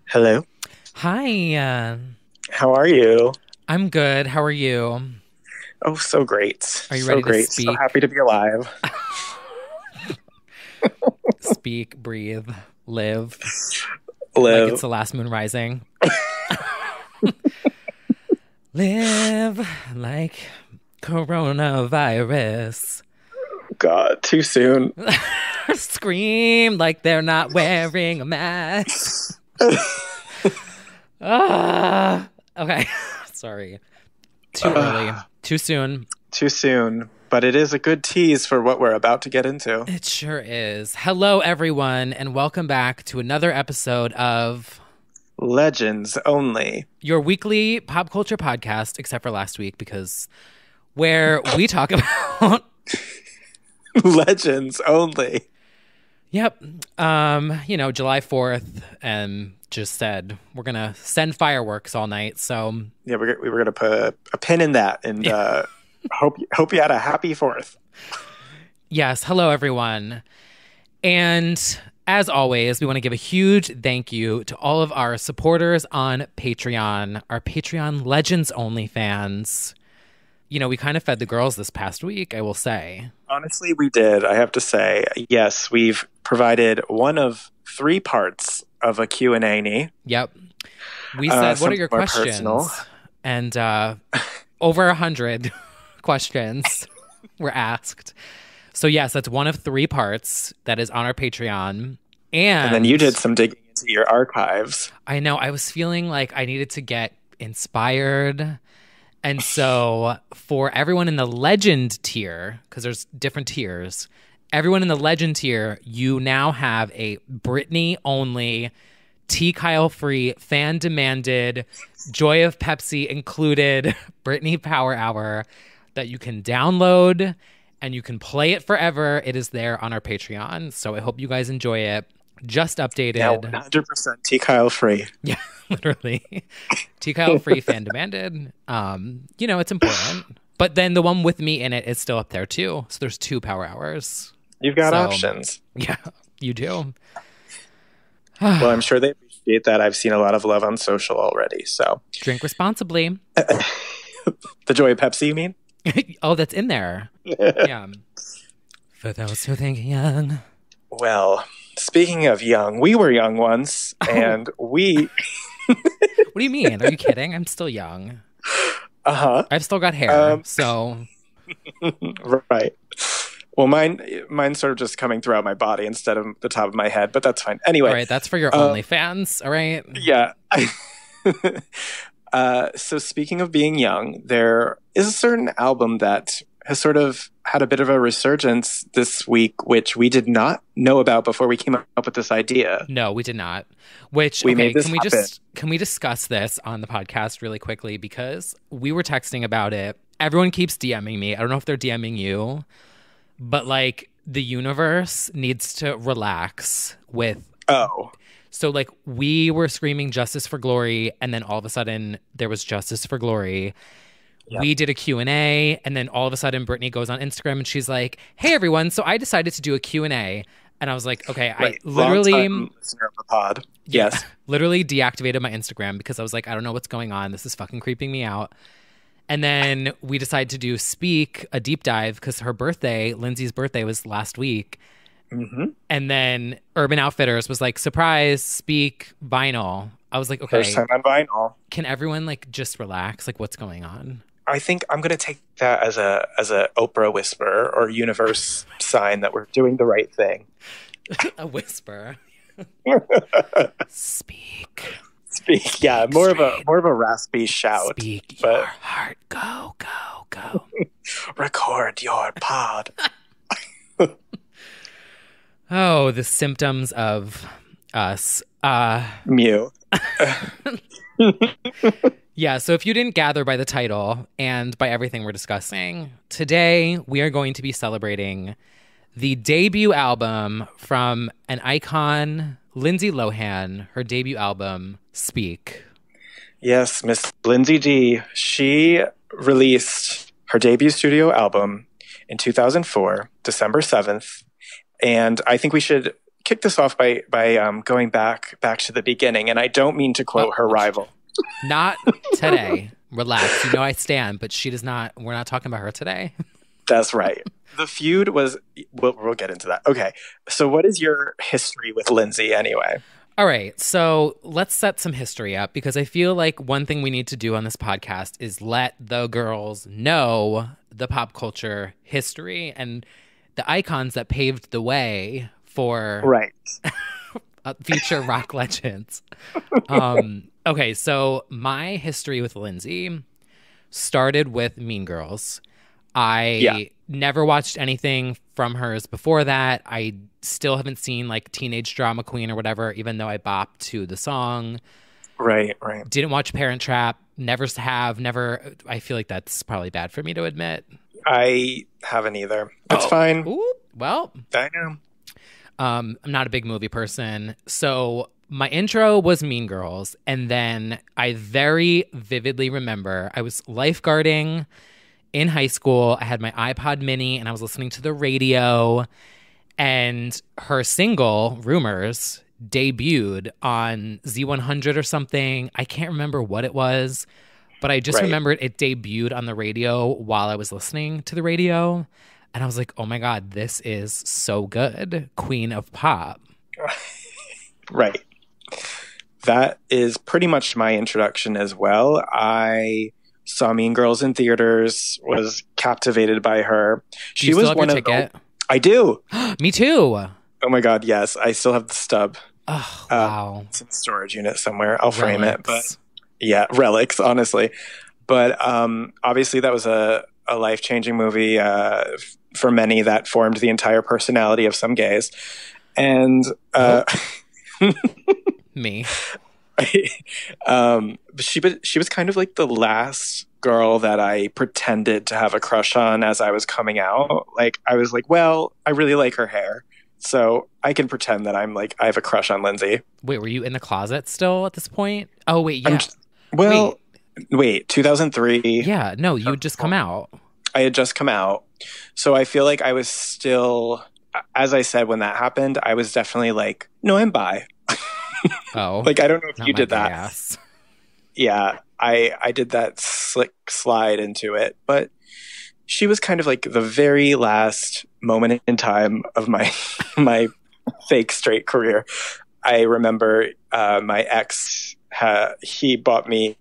Hello. Hi. How are you? I'm good. How are you? Oh, so great. Are you So ready to great. So happy speak? to be alive. Speak, breathe, live like it's Live. the last moon rising. Live like coronavirus. God, too soon. Scream like they're not wearing a mask. Okay. Sorry. Too early. Too soon. Too soon. But it is a good tease for what we're about to get into. It sure is. Hello, everyone, and welcome back to another episode of Legends only. your weekly pop culture podcast, except for last week, because where we talk about, Legends only. yep, July 4th, and just said we're gonna send fireworks all night. So Yeah, we were going to put a pin in that and hope you had a happy 4th. yes, hello everyone, and as always, we want to give a huge thank you to all of our supporters on Patreon, our Patreon Legends Only fans. You know, we kind of fed the girls this past week, I will say. Honestly, we did. I have to say, yes, we've provided one of 3 parts of a Q&A. Yep. We said, what are your something more questions? personal. And over 100 questions were asked. So yes, that's one of 3 parts that is on our Patreon. And then you did some digging into your archives. I know, I was feeling like I needed to get inspired. And so for everyone in the legend tier, because there's different tiers, everyone in the legend tier, you now have a Britney only, T. Kyle free, fan demanded, Joy of Pepsi included Britney Power Hour that you can download and you can play it forever. It is there on our Patreon. So I hope you guys enjoy it. Just updated. Now 100% T. Kyle free. Yeah, literally. T. Kyle free, fan demanded. It's important. But then the one with me in it is still up there too. So there's 2 power hours. You've got So, options. Yeah, you do. Well, I'm sure they appreciate that. I've seen a lot of love on social already. So Drink responsibly. the Joy of Pepsi, you mean? Oh, that's in there. Yeah. For those who think young. Well, speaking of young, we were young once, and we... What do you mean? Are you kidding? I'm still young. Uh-huh. I've still got hair, so... Right. Well, mine's sort of just coming throughout my body instead of the top of my head, but that's fine. Anyway. All right, that's for your OnlyFans, all right? Yeah. So speaking of being young, there is a certain album that has sort of had a bit of a resurgence this week, which we did not know about before we came up with this idea. No, we did not. Which, We okay, made this can we discuss this on the podcast really quickly? Because we were texting about it. Everyone keeps DMing me. I don't know if they're DMing you, but like the universe needs to relax with... Oh. So like we were screaming justice for Glory, and then all of a sudden there was justice for Glory. Yep. We did a Q&A, and then all of a sudden Brittany goes on Instagram and she's like, hey everyone, so I decided to do a Q&A. And I was like, okay, Right. I literally... Long-time listener of the pod. Yes. Literally deactivated my Instagram because I was like, I don't know what's going on. This is fucking creeping me out. And then we decided to do Speak, a deep dive, because her birthday, Lindsay's birthday, was last week. Mm-hmm. And then Urban Outfitters was like, surprise, Speak, vinyl. I was like, okay, First time on vinyl. can everyone like just relax? Like, what's going on? I think I'm going to take that as a Oprah whisper or universe sign that we're doing the right thing. A whisper. Speak. Speak, yeah, more of a raspy shout. Speak but your heart. Go, go, go. record your pod. Oh, the symptoms of us. Mew. Yeah, so if you didn't gather by the title and by everything we're discussing, today we are going to be celebrating the debut album from an icon, Lindsay Lohan, her debut album, Speak. Yes, Miss Lindsay D. She released her debut studio album in 2004, December 7th. And I think we should kick this off by going back to the beginning, and I don't mean to quote her rival. Not today. Relax. You know I stand, but she does not. We're not talking about her today. That's right. The feud was. We'll get into that. Okay. So, what is your history with Lyndsey anyway? All right, so let's set some history up because I feel like one thing we need to do on this podcast is let the girls know the pop culture history and the icons that paved the way for future rock legends. Okay, so my history with Lyndsey started with Mean Girls. I never watched anything from hers before that. I still haven't seen like Teenage Drama Queen or whatever, even though I bopped to the song. Right. Didn't watch Parent Trap. Never have. Never. I feel like that's probably bad for me to admit. I haven't either. That's fine. Ooh, well, I know. I'm not a big movie person. So my intro was Mean Girls. And then I very vividly remember I was lifeguarding in high school. I had my iPod mini and I was listening to the radio, and her single Rumors debuted on Z100 or something. I can't remember what it was, but I just remembered it debuted on the radio while I was listening to the radio, and I was like, oh my God, this is so good. Queen of Pop. Right. That is pretty much my introduction as well. I saw Mean Girls in theaters, was captivated by her. She was one of ticket? I do. Me too. Oh my God, yes. I still have the stub. Oh, wow. It's in the storage unit somewhere. I'll frame it. But yeah, relics, honestly. But obviously that was a life-changing movie for many that formed the entire personality of some gays. And me. She was kind of like the last girl that I pretended to have a crush on as I was coming out. Like, I was like, well, I really like her hair, so I can pretend that I'm like, I have a crush on Lyndsey. Wait, were you in the closet still at this point? Oh, wait, yeah. Wait, 2003. Yeah, no, you had just come out. I had just come out. So I feel like I was still, as I said, when that happened, I was definitely like, no, I'm bi. Oh. Like, I don't know if you did that. Ass. Yeah, I did that slick slide into it. But she was kind of like the very last moment in time of my fake straight career. I remember my ex, he bought me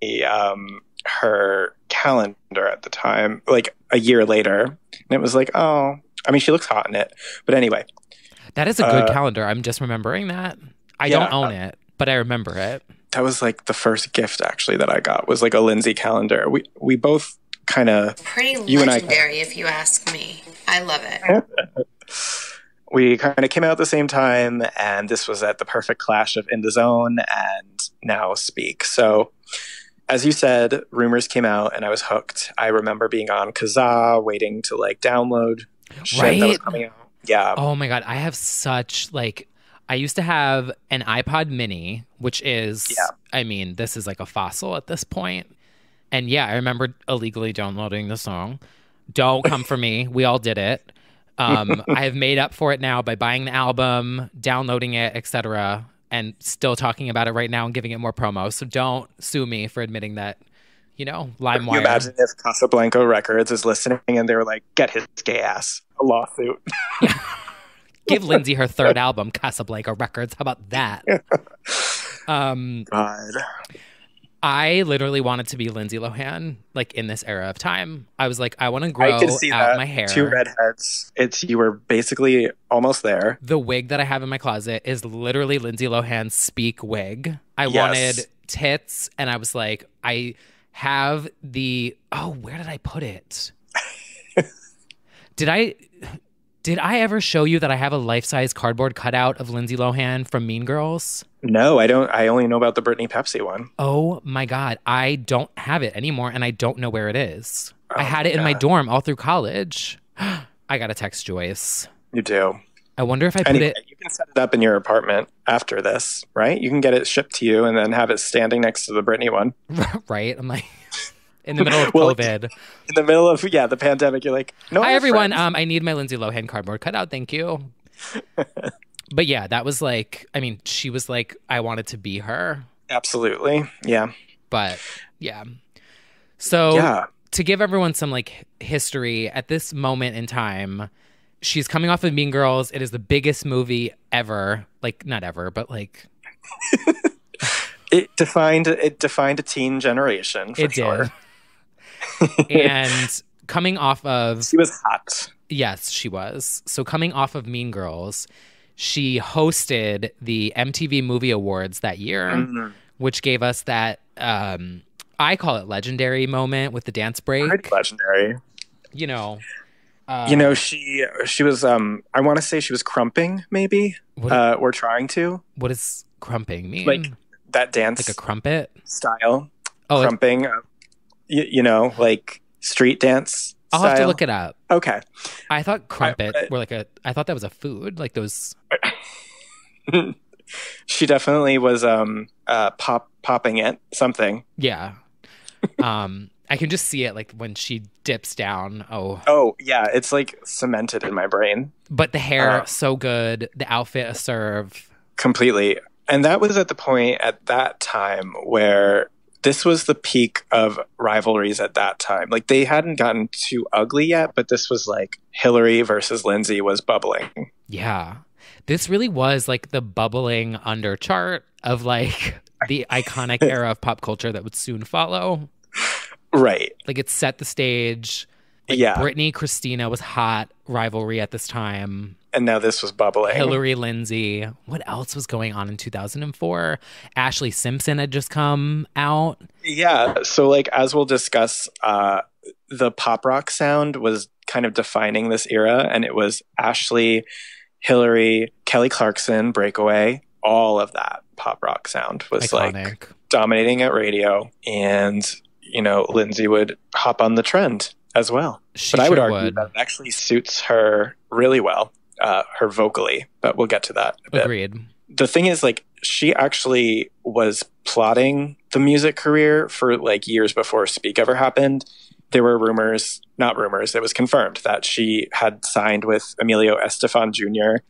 her calendar at the time, like a year later. And it was like, oh, I mean, she looks hot in it. But anyway. That is a good calendar. I'm just remembering that. I don't own it, but I remember it. That was like the first gift actually that I got, was like a Lyndsey calendar. We both kind of pretty legendary, if you ask me. I love it. We kind of came out at the same time, and this was at the perfect clash of In the Zone and Now Speak. So, as you said, Rumors came out, and I was hooked. I remember being on Kazaa, waiting to like download shit that was coming out. Yeah. Oh my God, I have such like. I used to have an iPod mini, which is, I mean, this is like a fossil at this point. And yeah, I remember illegally downloading the song. Don't come for me. We all did it. I have made up for it now by buying the album, downloading it, etc., and still talking about it right now and giving it more promo. So don't sue me for admitting that, you know, LimeWire. You imagine if Casablanca Records is listening and they were like, get his gay ass. A lawsuit. Give Lyndsey her third album, Casablanca Records. How about that? God. I literally wanted to be Lindsay Lohan, like in this era of time. I was like, I want to grow out my hair. Two redheads. You were basically almost there. The wig that I have in my closet is literally Lindsay Lohan's Speak wig. I wanted tits, and I was like, I have where did I put it? Did I ever show you that I have a life-size cardboard cutout of Lindsay Lohan from Mean Girls? No, I don't. I only know about the Britney Pepsi one. Oh my God. I don't have it anymore, and I don't know where it is. I had it in my dorm all through college. I got to text Joyce. You do. I wonder if I put it... You can set it up in your apartment after this, right? You can get it shipped to you and then have it standing next to the Britney one. Right? I'm like... In the middle of COVID. In the middle of, the pandemic, you're like, no. Hi, everyone. I need my Lindsay Lohan cardboard cutout. Thank you. But yeah, that was like, I mean, she was like, I wanted to be her. Absolutely. Yeah. But yeah. So Yeah. to give everyone some like history at this moment in time, she's coming off of Mean Girls. It is the biggest movie ever. Like, not ever, but like It defined a teen generation for it sure. did. And coming off of She was hot. yes, she was. So coming off of Mean Girls, she hosted the MTV Movie Awards that year, which gave us that I call it legendary moment with the dance break. Pretty legendary. You know, she was I want to say she was crumping maybe or trying to. What does crumping mean? Like that dance, like a crumpet style. Oh, crumping. Like street dance. I'll style. have to look it up. Okay. I thought crumpet were like I thought that was a food, like those. She definitely was popping it something. Yeah. I can just see it like when she dips down. Oh yeah, it's like cemented in my brain. But the hair so good, the outfit a serve. Completely. And that was at the point at that time where this was the peak of rivalries at that time. Like they hadn't gotten too ugly yet, but this was like Hillary versus Lyndsey was bubbling. Yeah. This really was like the bubbling under chart of like the iconic era of pop culture that would soon follow. Right. Like it set the stage. Like Britney, Christina was hot rivalry at this time. And now this was bubbling. Hillary, Lindsay. What else was going on in 2004? Ashley Simpson had just come out. Yeah. So like, as we'll discuss, the pop rock sound was kind of defining this era. And it was Ashley, Hillary, Kelly Clarkson, Breakaway, all of that pop rock sound was iconic. Like dominating at radio. And, Lyndsey would hop on the trend as well. But I would argue that it actually suits her really well. Her vocally, but we'll get to that a bit. Agreed. The thing is, like, she actually was plotting the music career for like years before Speak ever happened. There were not rumors, it was confirmed that she had signed with Emilio Estefan Jr.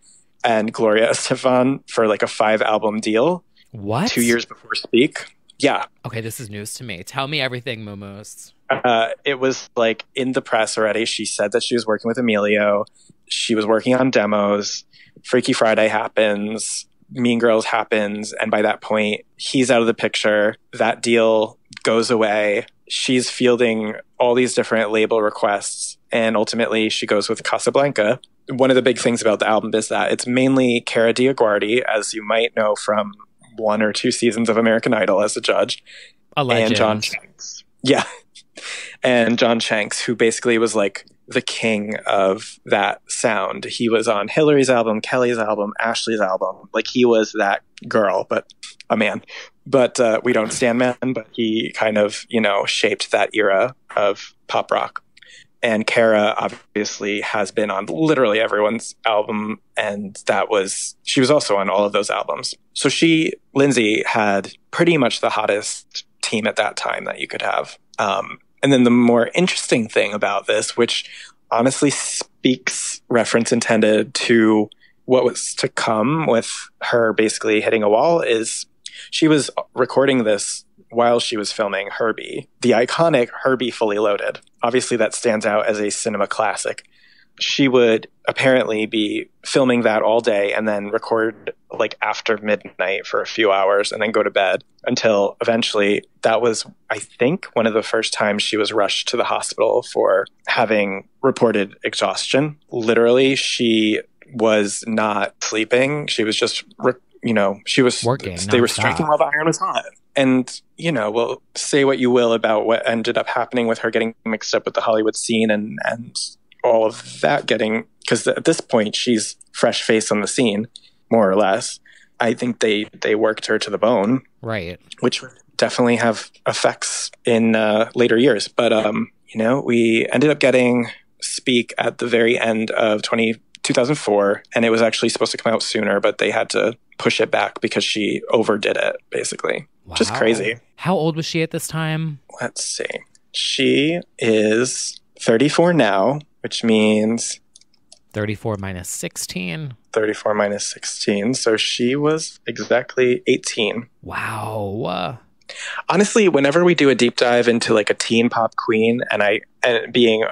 and Gloria Estefan for like a 5-album deal. What? 2 years before Speak. Yeah. Okay, this is news to me. Tell me everything, Moomoo's. It was like in the press already. She said that she was working with Emilio. She was working on demos. Freaky Friday happens. Mean Girls happens. And by that point, he's out of the picture. That deal goes away. She's fielding all these different label requests. And ultimately, she goes with Casablanca. One of the big things about the album is that it's mainly Cara DioGuardi, as you might know from 1 or 2 seasons of American Idol as a judge. A legend. And John Shanks. Yeah. And John Shanks, who basically was like the king of that sound. He was on Hillary's album, Kelly's album, Ashley's album. Like he was that girl, but a man. But we don't stand man, but he kind of, shaped that era of pop rock. And Cara obviously has been on literally everyone's album. And she was also on all of those albums. So Lyndsey had pretty much the hottest team at that time that you could have. And then the more interesting thing about this, which honestly speaks, reference intended, to what was to come with her basically hitting a wall, is she was recording this while she was filming Herbie, the iconic Herbie Fully Loaded. Obviously, that stands out as a cinema classic. She would apparently be filming that all day and then record like after midnight for a few hours and then go to bed until eventually that was, I think, one of the first times she was rushed to the hospital for having reported exhaustion. Literally, she was not sleeping. She was just, she was working. They were striking while the iron was hot. And, we'll say what you will about what ended up happening with her getting mixed up with the Hollywood scene and all of that because at this point she's fresh face on the scene, more or less. I think they worked her to the bone, right? Which would definitely have effects in later years. But we ended up getting Speak at the very end of 2004, and it was actually supposed to come out sooner, but they had to push it back because she overdid it, basically. Wow. Just crazy. How old was she at this time? Let's see. She is 34 now, which means 34 minus 16. 34 minus 16. So she was exactly 18. Wow. Honestly, whenever we do a deep dive into like a teen pop queen, and being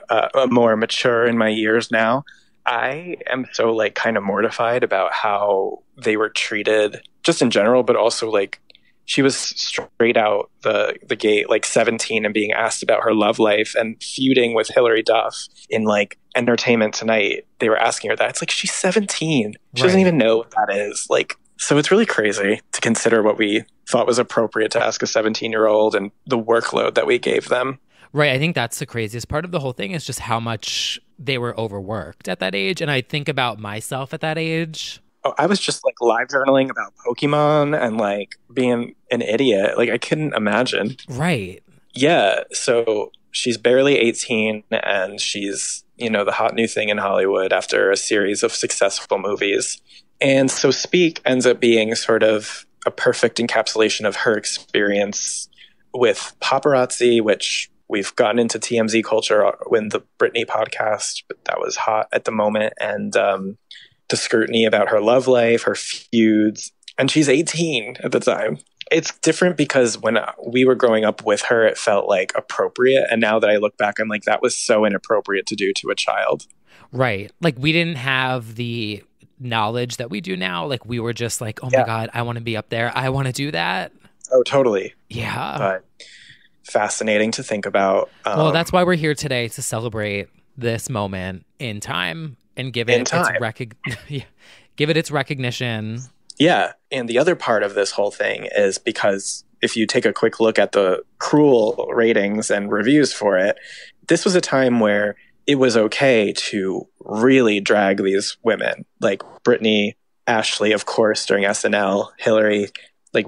more mature in my years now, I am so like kind of mortified about how they were treated just in general, but also like she was straight out the gate, like 17, and being asked about her love life and feuding with Hilary Duff in like Entertainment Tonight. They were asking her that. It's like, she's 17. She doesn't even know what that is. Like, so it's really crazy to consider what we thought was appropriate to ask a 17-year-old and the workload that we gave them. Right. I think that's the craziest part of the whole thing, is just how much they were overworked at that age. And I think about myself at that age. Oh, I was just like live journaling about Pokemon and like being an idiot. Like, I couldn't imagine. Right. Yeah. So she's barely 18, and she's, you know, the hot new thing in Hollywood after a series of successful movies. And so Speak ends up being sort of a perfect encapsulation of her experience with paparazzi, which we've gotten into TMZ culture when the Britney podcast, but that was hot at the moment, and the scrutiny about her love life, her feuds, and she's 18 at the time. It's different because when we were growing up with her, it felt like appropriate, and now that I look back, I'm like, that was so inappropriate to do to a child. Right. Like, we didn't have the knowledge that we do now. Like, we were just like, oh my God, I want to be up there. I want to do that. Oh, totally. Yeah. But fascinating to think about. Well, that's why we're here today, to celebrate this moment in time and give it give it its recognition. Yeah. And the other part of this whole thing is because if you take a quick look at the cruel ratings and reviews for it, this was a time where it was okay to really drag these women, like Britney, Ashley, of course, during SNL, Hillary. Like,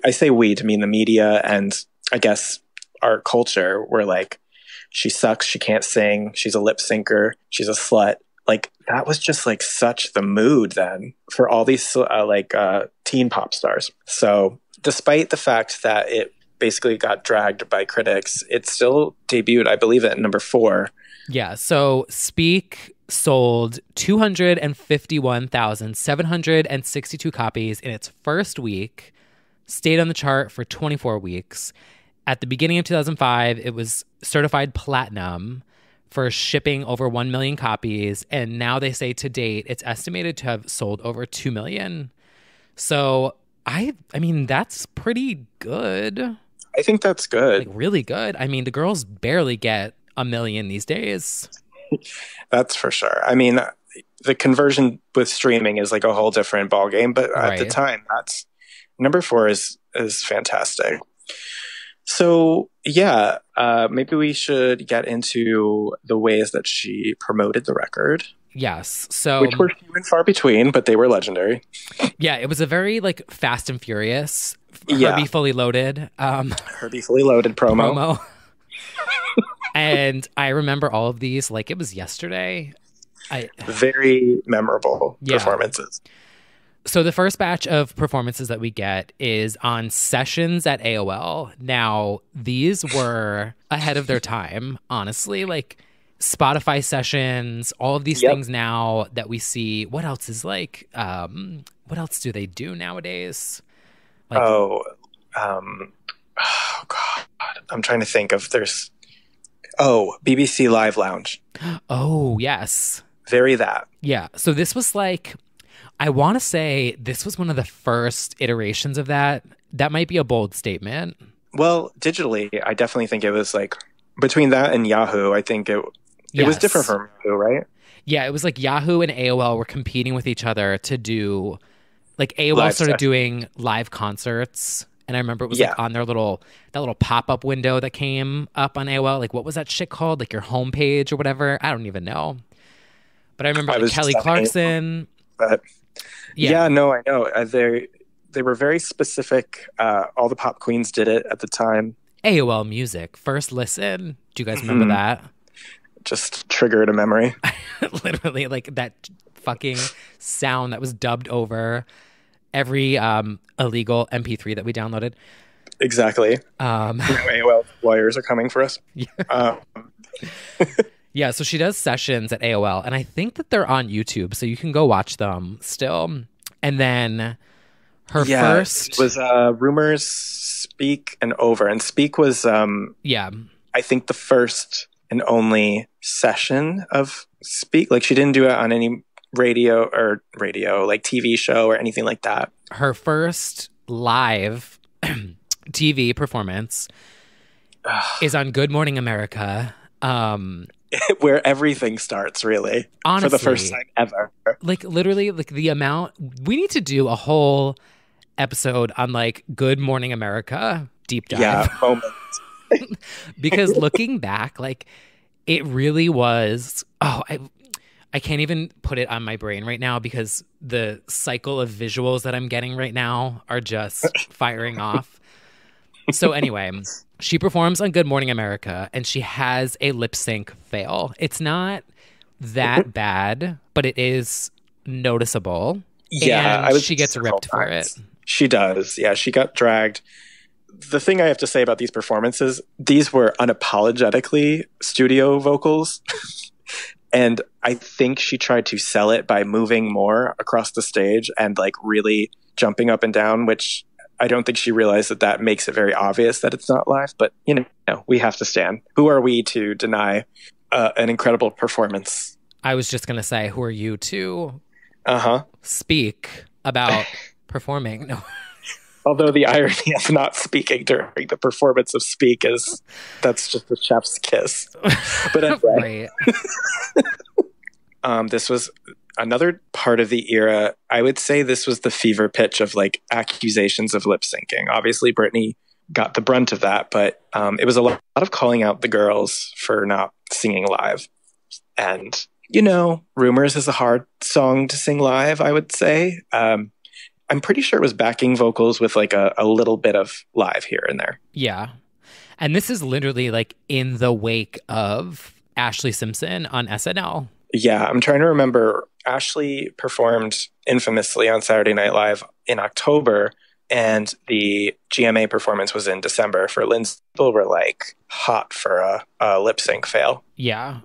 I say we to mean the media and I guess our culture, were like, she sucks, she can't sing, she's a lip syncer, she's a slut. Like, that was just like such the mood then for all these teen pop stars. So despite the fact that it basically got dragged by critics, it still debuted, I believe, at number 4. Yeah, so Speak sold 251,762 copies in its first week, stayed on the chart for 24 weeks. At the beginning of 2005, it was certified platinum for shipping over 1 million copies, and now they say to date, it's estimated to have sold over 2 million. So, I mean, that's pretty good. I think that's good. Like, really good. I mean, the girls barely get 1 million these days. That's for sure. I mean, the conversion with streaming is like a whole different ballgame, but at the time, that's number 4 is fantastic. So yeah, maybe we should get into the ways that she promoted the record. Yes. So, which were few and far between, but they were legendary. Yeah, it was a very like Fast and Furious, Herbie Fully Loaded. Herbie Fully Loaded promo. And I remember all of these like it was yesterday. Very memorable performances. So the first batch of performances that we get is on Sessions at AOL. Now, these were ahead of their time, honestly. Like Spotify Sessions, all of these things now that we see. What else is like, what else do they do nowadays? Like, oh God. I'm trying to think of BBC Live Lounge. Oh, yes. Very that. Yeah. So this was like, I want to say this was one of the first iterations of that. That might be a bold statement. Well, digitally, I definitely think it was like between that and Yahoo. I think it was different from Yahoo, right? Yeah, it was like Yahoo and AOL were competing with each other to do, like AOL started doing live concerts. And I remember it was like on their that little pop-up window that came up on AOL. Like, what was that shit called? Like your homepage or whatever? I don't even know. But I remember like Kelly Clarkson. But yeah, no, I know. They were very specific. All the pop queens did it at the time. AOL Music, first listen. Do you guys remember that? Just triggered a memory. Literally, like that fucking sound that was dubbed over every illegal MP3 that we downloaded. Exactly. AOL lawyers are coming for us. Yeah, so she does sessions at AOL, and I think that they're on YouTube, so you can go watch them still. And then her first it was Rumors, Speak, and Over. And Speak was, yeah, I think, the first and only session of Speak. Like, she didn't do it on any radio, like TV show or anything like that. Her first live TV performance is on Good Morning America. Where everything starts, really. Honestly, for the first time ever. Like, literally, like, the amount... We need to do a whole episode on, like, Good Morning America deep dive. Yeah, moments. Because looking back, like, it really was... Oh, I can't even put it on my brain right now because the cycle of visuals that I'm getting right now are just firing off. So anyway, she performs on Good Morning America and she has a lip sync fail. It's not that bad, but it is noticeable. Yeah, and she gets ripped for it. She does. Yeah, she got dragged. The thing I have to say about these performances, these were unapologetically studio vocals. And I think she tried to sell it by moving more across the stage and like really jumping up and down, which I don't think she realized that makes it very obvious that it's not live. But, you know, we have to stand. Who are we to deny an incredible performance? I was just going to say, who are you to speak about performing? No. Although the irony of not speaking during the performance of Speak is that's just the chef's kiss. But anyway. Right. This was another part of the era. I would say this was the fever pitch of like accusations of lip syncing. Obviously, Britney got the brunt of that, but it was a lot of calling out the girls for not singing live. And, you know, Rumors is a hard song to sing live, I would say. I'm pretty sure it was backing vocals with like a little bit of live here and there. Yeah. And this is literally like in the wake of Ashlee Simpson on SNL. Yeah, I'm trying to remember. Ashlee performed infamously on Saturday Night Live in October, and the GMA performance was in December for Lyndsey. People were like hot for a lip sync fail. Yeah.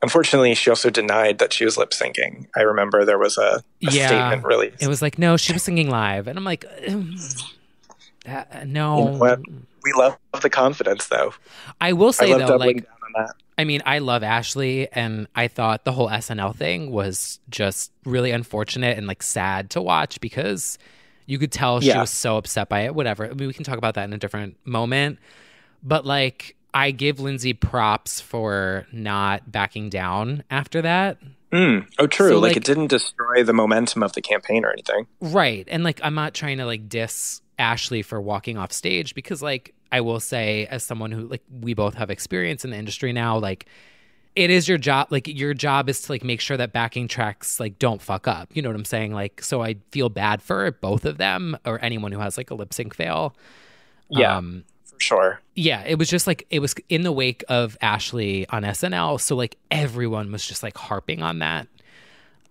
Unfortunately, she also denied that she was lip syncing. I remember there was a statement released. It was like, no, she was singing live. And I'm like, no. You know what? We love the confidence, though. I will say, though, like, down on that. I mean, I love Ashlee, and I thought the whole SNL thing was just really unfortunate and like sad to watch because you could tell she was so upset by it. Whatever. I mean, we can talk about that in a different moment. But like, I give Lyndsey props for not backing down after that. Oh, true. So, like, it didn't destroy the momentum of the campaign or anything. Right. And like, I'm not trying to like diss Ashlee for walking off stage because like, I will say as someone who like, we both have experience in the industry now, like it is your job. Like your job is to like make sure that backing tracks like don't fuck up. You know what I'm saying? Like, so I feel bad for both of them or anyone who has like a lip sync fail. Yeah. Sure. Yeah, it was just like it was in the wake of Ashlee on SNL, so like everyone was just like harping on that.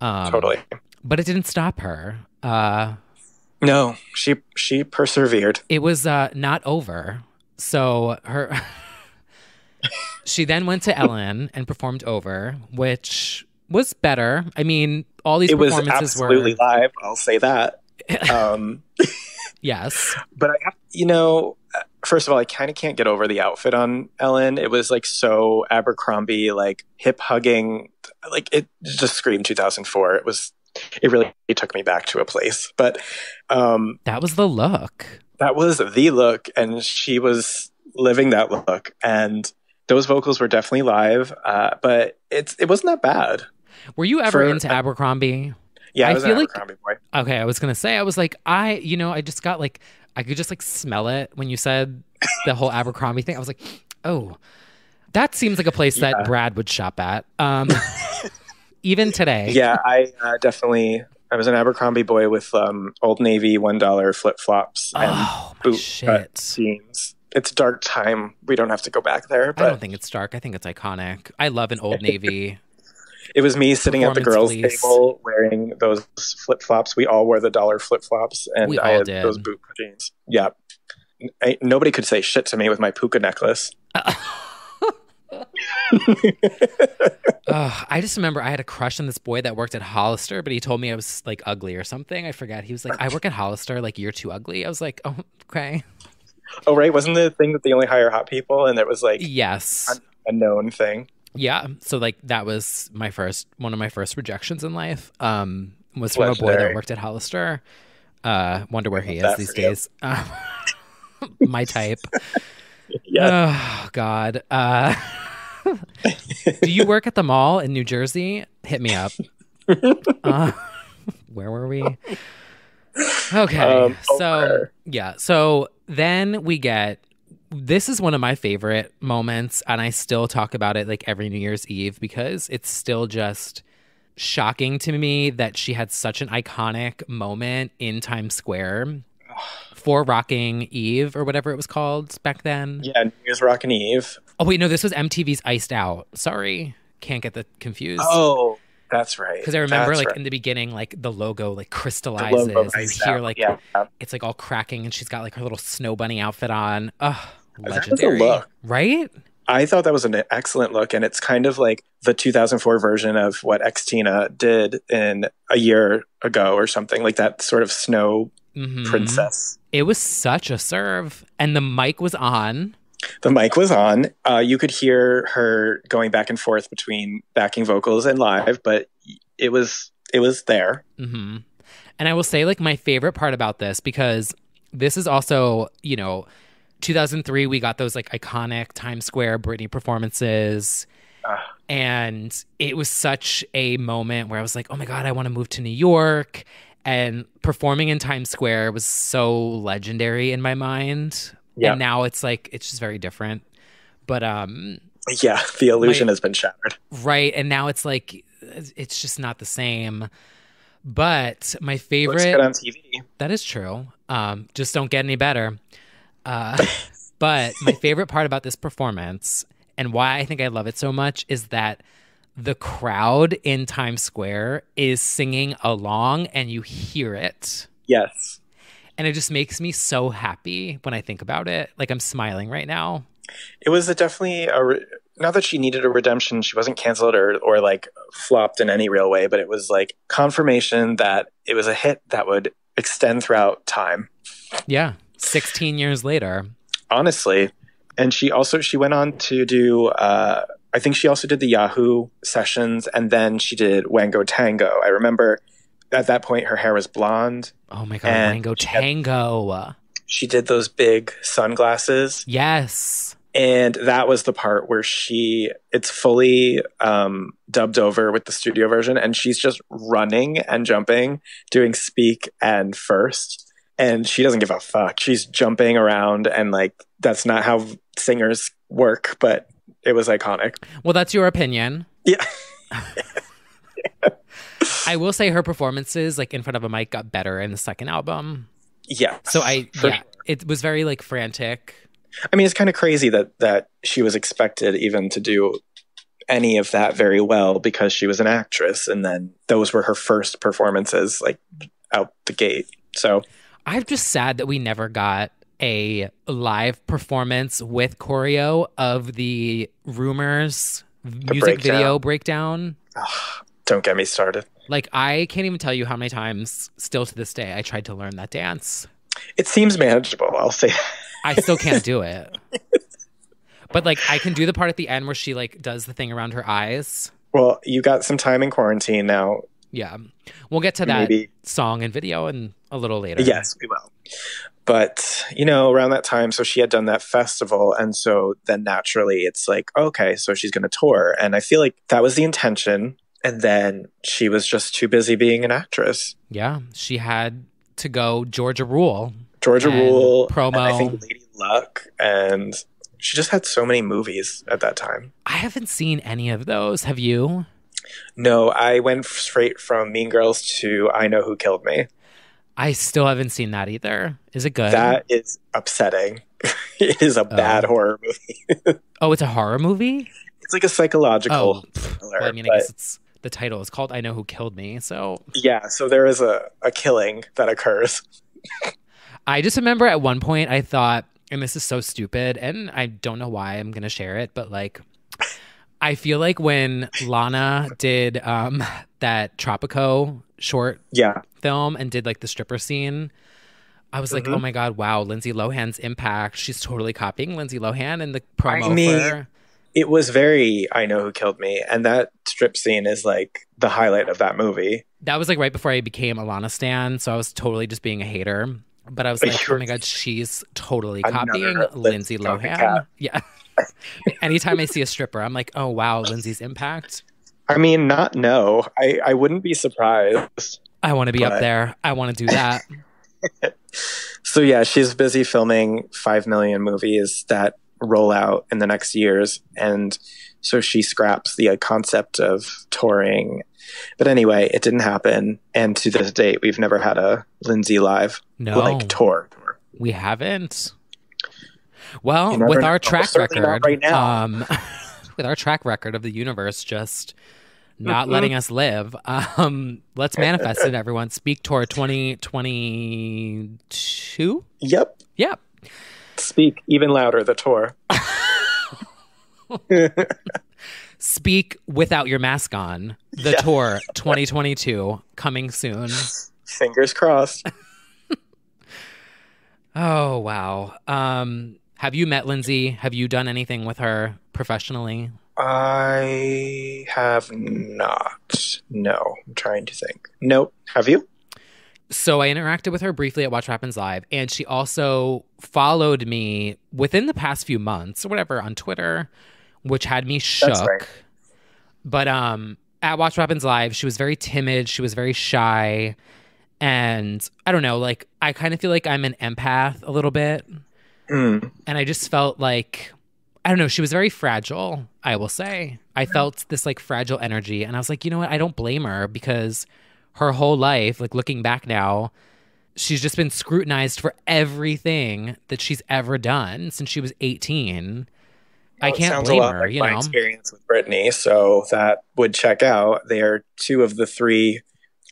Totally. But it didn't stop her. No, she persevered. It was not over. So she then went to Ellen and performed Over, which was better. I mean, all these performances were absolutely live. I'll say that. Yes, but I have, first of all, I kind of can't get over the outfit on Ellen. It was like so Abercrombie, like hip hugging, like it just screamed 2004. It really took me back to a place. But that was the look. That was the look, and she was living that look. And those vocals were definitely live, but it wasn't that bad. Were you ever into Abercrombie? Yeah, I was an Abercrombie boy. Okay, I was gonna say, I was like, I just got like, I could just like smell it when you said the whole Abercrombie thing. I was like, oh, that seems like a place that Brad would shop at. Even today. Yeah, I was an Abercrombie boy with Old Navy $1 flip flops and boot cut jeans. It's dark time. We don't have to go back there. But I don't think it's dark. I think it's iconic. I love an Old Navy. It was me sitting at the girls' table wearing those flip flops. We all wore the dollar flip flops, and I had those boot jeans. Yeah, nobody could say shit to me with my puka necklace. I just remember I had a crush on this boy that worked at Hollister, but he told me I was like ugly or something. I forget. He was like, I work at Hollister, like you're too ugly. I was like, oh, okay. Oh, right. Wasn't the thing that they only hire hot people and it was like Yes. a known thing? Yeah. So like that was one of my first rejections in life. Was from a boy Legendary. that worked at Hollister. Wonder where he is That these for you. days. My type. Yeah. Oh God. Do you work at the mall in New Jersey? Hit me up. Where were we? Okay. Over. So then we get, this is one of my favorite moments, and I still talk about it like every New Year's Eve because it's still just shocking to me that she had such an iconic moment in Times Square for Rocking Eve or whatever it was called back then. Yeah, New Year's Rockin' Eve. Oh wait, no, this was MTV's Iced Out. Sorry, can't get the confused. Oh, that's right. Because I remember, That's like right. in the beginning, like the logo like crystallizes, logo and you iced hear out, like yeah. it's like all cracking, and she's got like her little snow bunny outfit on. Ugh, That was a legendary, look. right? I thought that was an excellent look, and it's kind of like the 2004 version of what Xtina did in a year ago or something, like that sort of snow Mhm. princess. It was such a serve, and the mic was on. The mic was on. You could hear her going back and forth between backing vocals and live, but it was there. Hmm. And I will say, like, my favorite part about this, because this is also, 2003, we got those like iconic Times Square Britney performances. And it was such a moment where I was like, oh my God, I want to move to New York. And performing in Times Square was so legendary in my mind. Yeah. And now it's like, it's just very different. But, Yeah, the illusion has been shattered. right. And now it's like, it's just not the same. But my Looks favorite, good on TV. that is true. Just don't get any better. But my favorite part about this performance and why I think I love it so much is that the crowd in Times Square is singing along and you hear it. Yes. And it just makes me so happy when I think about it. Like I'm smiling right now. It was definitely not that she needed a redemption. She wasn't canceled or like flopped in any real way, but it was like confirmation that it was a hit that would extend throughout time. Yeah. 16 years later. Honestly. And she went on to do, I think she also did the Yahoo sessions, and then she did Wango Tango. I remember at that point her hair was blonde. Oh my God. And Wango Tango. She did those big sunglasses. Yes. And that was the part where it's fully dubbed over with the studio version, and she's just running and jumping, doing speak and first. And she doesn't give a fuck. She's jumping around, and like, that's not how singers work, but it was iconic. Well, that's your opinion. Yeah. I will say her performances, like in front of a mic, got better in the second album. Yeah. So it was very like frantic. I mean, it's kind of crazy that she was expected even to do any of that very well because she was an actress, and then those were her first performances, like out the gate. So I'm just sad that we never got a live performance with choreo of the Rumors music video breakdown. Don't get me started. Like, I can't even tell you how many times, still to this day, I tried to learn that dance. It seems manageable, I'll say. I still can't do it. But, like, I can do the part at the end where she, like, does the thing around her eyes. Well, you got some time in quarantine now. Yeah. We'll get to that Maybe. song and video in a little later. Yes, we will. But, around that time, so she had done that festival, and so then naturally it's like, okay, so she's going to tour. And I feel like that was the intention, and then she was just too busy being an actress. Yeah. She had to go Georgia Rule. Georgia Rule, promo. And I think Lady Luck, and she just had so many movies at that time. I haven't seen any of those. Have you? No, I went straight from Mean Girls to I Know Who Killed Me. I still haven't seen that either. Is it good? That is upsetting. It is a bad horror movie. Oh, it's a horror movie? It's like a psychological thriller. Well, I mean, I guess the title is called I Know Who Killed Me, so... Yeah, so there is a killing that occurs. I just remember at one point I thought, and this is so stupid, and I don't know why I'm going to share it, but like, I feel like when Lana did that Tropico short film and did like the stripper scene, I was like, oh my God, wow, Lindsay Lohan's impact. She's totally copying Lindsay Lohan in the promo for... It was very I Know Who Killed Me. And that strip scene is like the highlight of that movie. That was like right before I became a Lana stan. So I was totally just being a hater. But I was like, oh my God, she's totally copying Lindsay Lohan. Yeah. Anytime I see a stripper, I'm like, oh wow, Lindsay's impact. I mean, I wouldn't be surprised. I want to be up there. I want to do that. So yeah, she's busy filming 5 million movies that roll out in the next years. And so she scraps the concept of touring. But anyway, it didn't happen. And to this date, we've never had a Lindsay live tour. We haven't. Well, with our track record, right now. With our track record of the universe just not letting us live, let's manifest it, everyone. Speak Tour 2022? Yep. Speak even louder, the tour. Speak without your mask on. The tour 2022 coming soon. Fingers crossed. Oh, wow. Have you met Lindsay? Have you done anything with her professionally? I have not. No, I'm trying to think. Nope. Have you? So I interacted with her briefly at Watch What Happens Live, and she also followed me within the past few months or whatever on Twitter, which had me shook. That's right. But at Watch What Happens Live, she was very timid. She was very shy. And I don't know, like, I kind of feel like I'm an empath a little bit. And I just felt like, I don't know, she was very fragile, I will say. I felt this like fragile energy. And I was like, you know what? I don't blame her, because her whole life, like looking back now, she's just been scrutinized for everything that she's ever done since she was 18. I can't blame her, you know. My experience with Britney, so that would check out. They are two of the three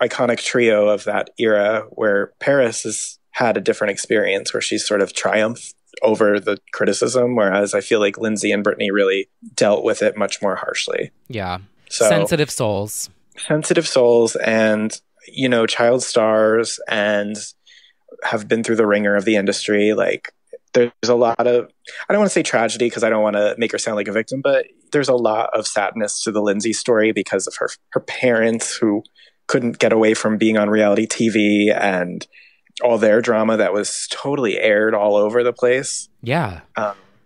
iconic trio of that era, where Paris has had a different experience where she's sort of triumphed over the criticism, whereas I feel like Lindsay and Britney really dealt with it much more harshly. Yeah. So, sensitive souls, and, you know, child stars, and have been through the ringer of the industry. Like, there's a lot of, I don't want to say tragedy because I don't want to make her sound like a victim, but there's a lot of sadness to the Lindsay story because of her parents who couldn't get away from being on reality TV and all their drama that was totally aired all over the place. Yeah.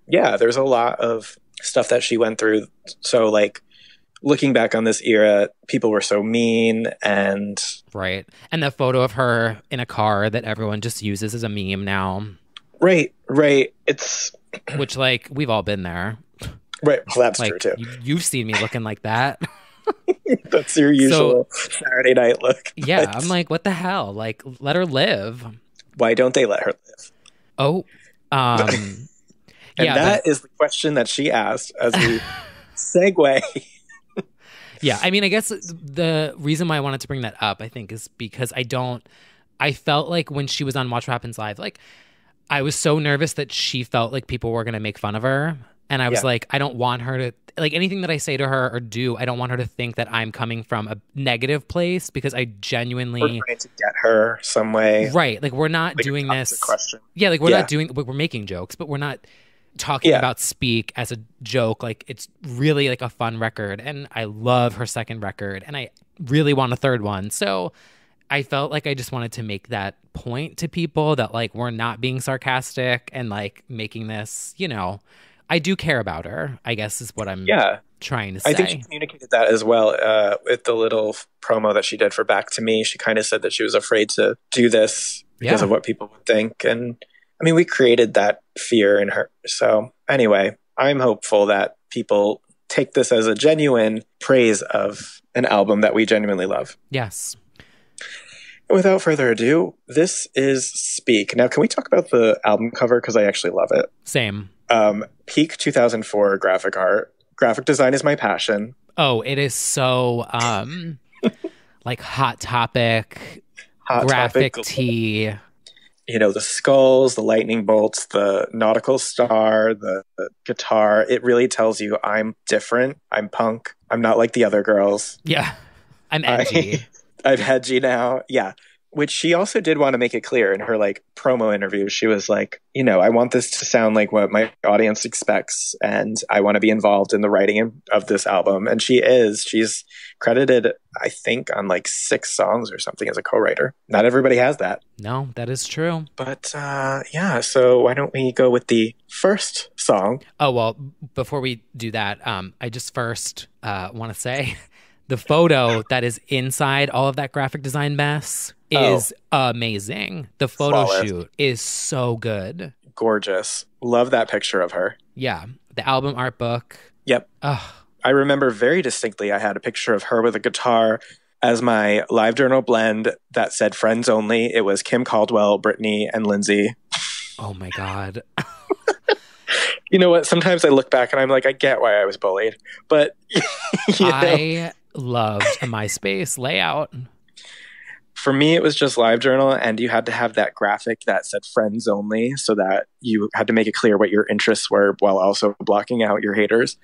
There's a lot of stuff that she went through. So, like, looking back on this era, people were so mean and... Right. And the photo of her in a car that everyone just uses as a meme now. Right. It's... Which, like, we've all been there. Right. Well, that's like, true, too. You've seen me looking like that. That's your usual Saturday night look. Yeah, I'm like, what the hell? Like, let her live. Why don't they let her live? Oh, and that is the question that she asked as we segue. Yeah, I mean, I guess the reason why I wanted to bring that up, I think, is because I felt like when she was on Watch What Happens Live, like, I was so nervous that she felt like people were going to make fun of her. And I was like, I don't want her to, like, anything that I say to her or do, I don't want her to think that I'm coming from a negative place, because I genuinely... We're trying to get her some way. Right. Like, we're not doing this... Question. Yeah, like, we're not doing... We're making jokes, but we're not talking about Speak as a joke. Like, it's really, like, a fun record. And I love her second record. And I really want a third one. So I felt like I just wanted to make that point to people that, like, we're not being sarcastic and, like, making this, you know... I do care about her, I guess, is what I'm trying to say. I think she communicated that as well with the little promo that she did for Back to Me. She kind of said that she was afraid to do this because of what people would think. And I mean, we created that fear in her. So anyway, I'm hopeful that people take this as a genuine praise of an album that we genuinely love. Yes. Without further ado, this is Speak. Now, can we talk about the album cover? Because I actually love it. Same. Peak 2004 graphic art. Graphic design is my passion. Oh, it is so like Hot Topic, graphic tee. the skulls, the lightning bolts, the nautical star, the guitar. It really tells you I'm different. I'm punk. I'm not like the other girls. Yeah. I'm edgy. I'm edgy now. Yeah. Which she also did want to make it clear in her like promo interview. She was like, I want this to sound like what my audience expects, and I want to be involved in the writing of this album. And she is. She's credited, I think, on like 6 songs or something as a co-writer. Not everybody has that. No, that is true. But yeah, so why don't we go with the first song? Oh, well, before we do that, I just first want to say the photo that is inside all of that graphic design mess is amazing. The photo shoot is so good. Gorgeous. Love that picture of her. Yeah. The album art book. Yep. Ugh. I remember very distinctly I had a picture of her with a guitar as my live journal blend that said friends only. It was Kim Caldwell, Brittany, and Lyndsey. Oh my God. You know what? Sometimes I look back and I'm like, I get why I was bullied. But I loved a MySpace layout. For me, it was just live journal, and you had to have that graphic that said friends only so that you had to make it clear what your interests were while also blocking out your haters.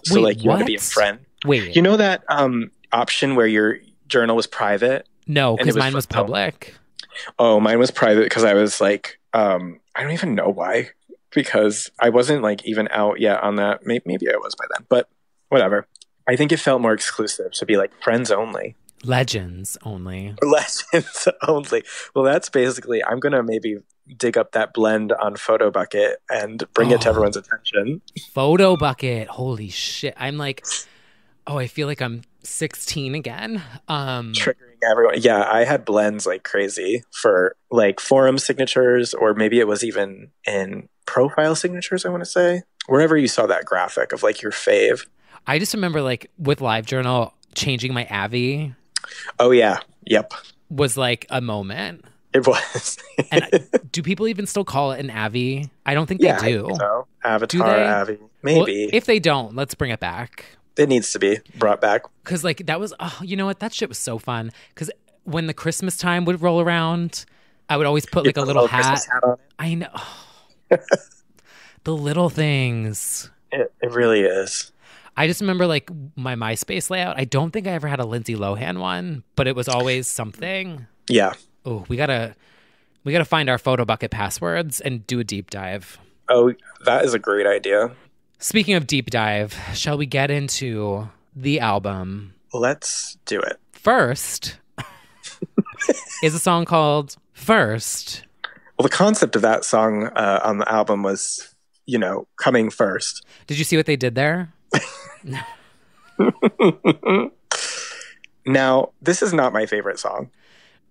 So you had to be a friend. Wait. You know that option where your journal was private? No, because mine was public. Oh, mine was private because I was like, I don't even know why. Because I wasn't like even out yet on that. Maybe I was by then, but whatever. I think it felt more exclusive to be like friends only. Legends only. Legends only. Well, that's basically, I'm going to maybe dig up that blend on Photo Bucket and bring it to everyone's attention. Photo Bucket. Holy shit. I'm like, I feel like I'm 16 again. Triggering everyone. Yeah, I had blends like crazy for like forum signatures, or maybe it was even in profile signatures, I want to say. Wherever you saw that graphic of like your fave. I just remember like with LiveJournal changing my Avi. Oh yeah. Yep. Was like a moment. It was. And do people even still call it an Avi? I don't think they do. I think so. Avatar, Avi. Maybe. Well, if they don't, let's bring it back. It needs to be brought back. Because like that was, you know what? That shit was so fun. Because when the Christmas time would roll around, I would always put like a little hat on it. I know. The little things. It really is. I just remember like my MySpace layout. I don't think I ever had a Lindsay Lohan one, but it was always something. Yeah. Oh, we gotta find our Photo Bucket passwords and do a deep dive. Oh, that is a great idea. Speaking of deep dive, shall we get into the album? Let's do it. First is a song called First. Well, the concept of that song on the album was, coming first. Did you see what they did there? Now, this is not my favorite song.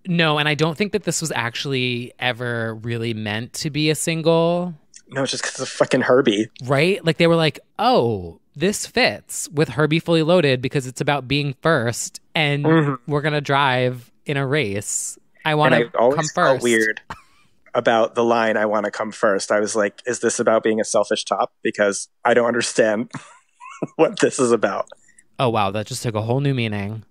No, and I don't think that this was actually ever really meant to be a single. No, it's just because of fucking Herbie. Right? Like they were like, oh, this fits with Herbie Fully Loaded because it's about being first and we're going to drive in a race. I want to come first. Felt weird about the line, I want to come first. I was like, is this about being a selfish top? Because I don't understand what this is about. Oh, wow. That just took a whole new meaning.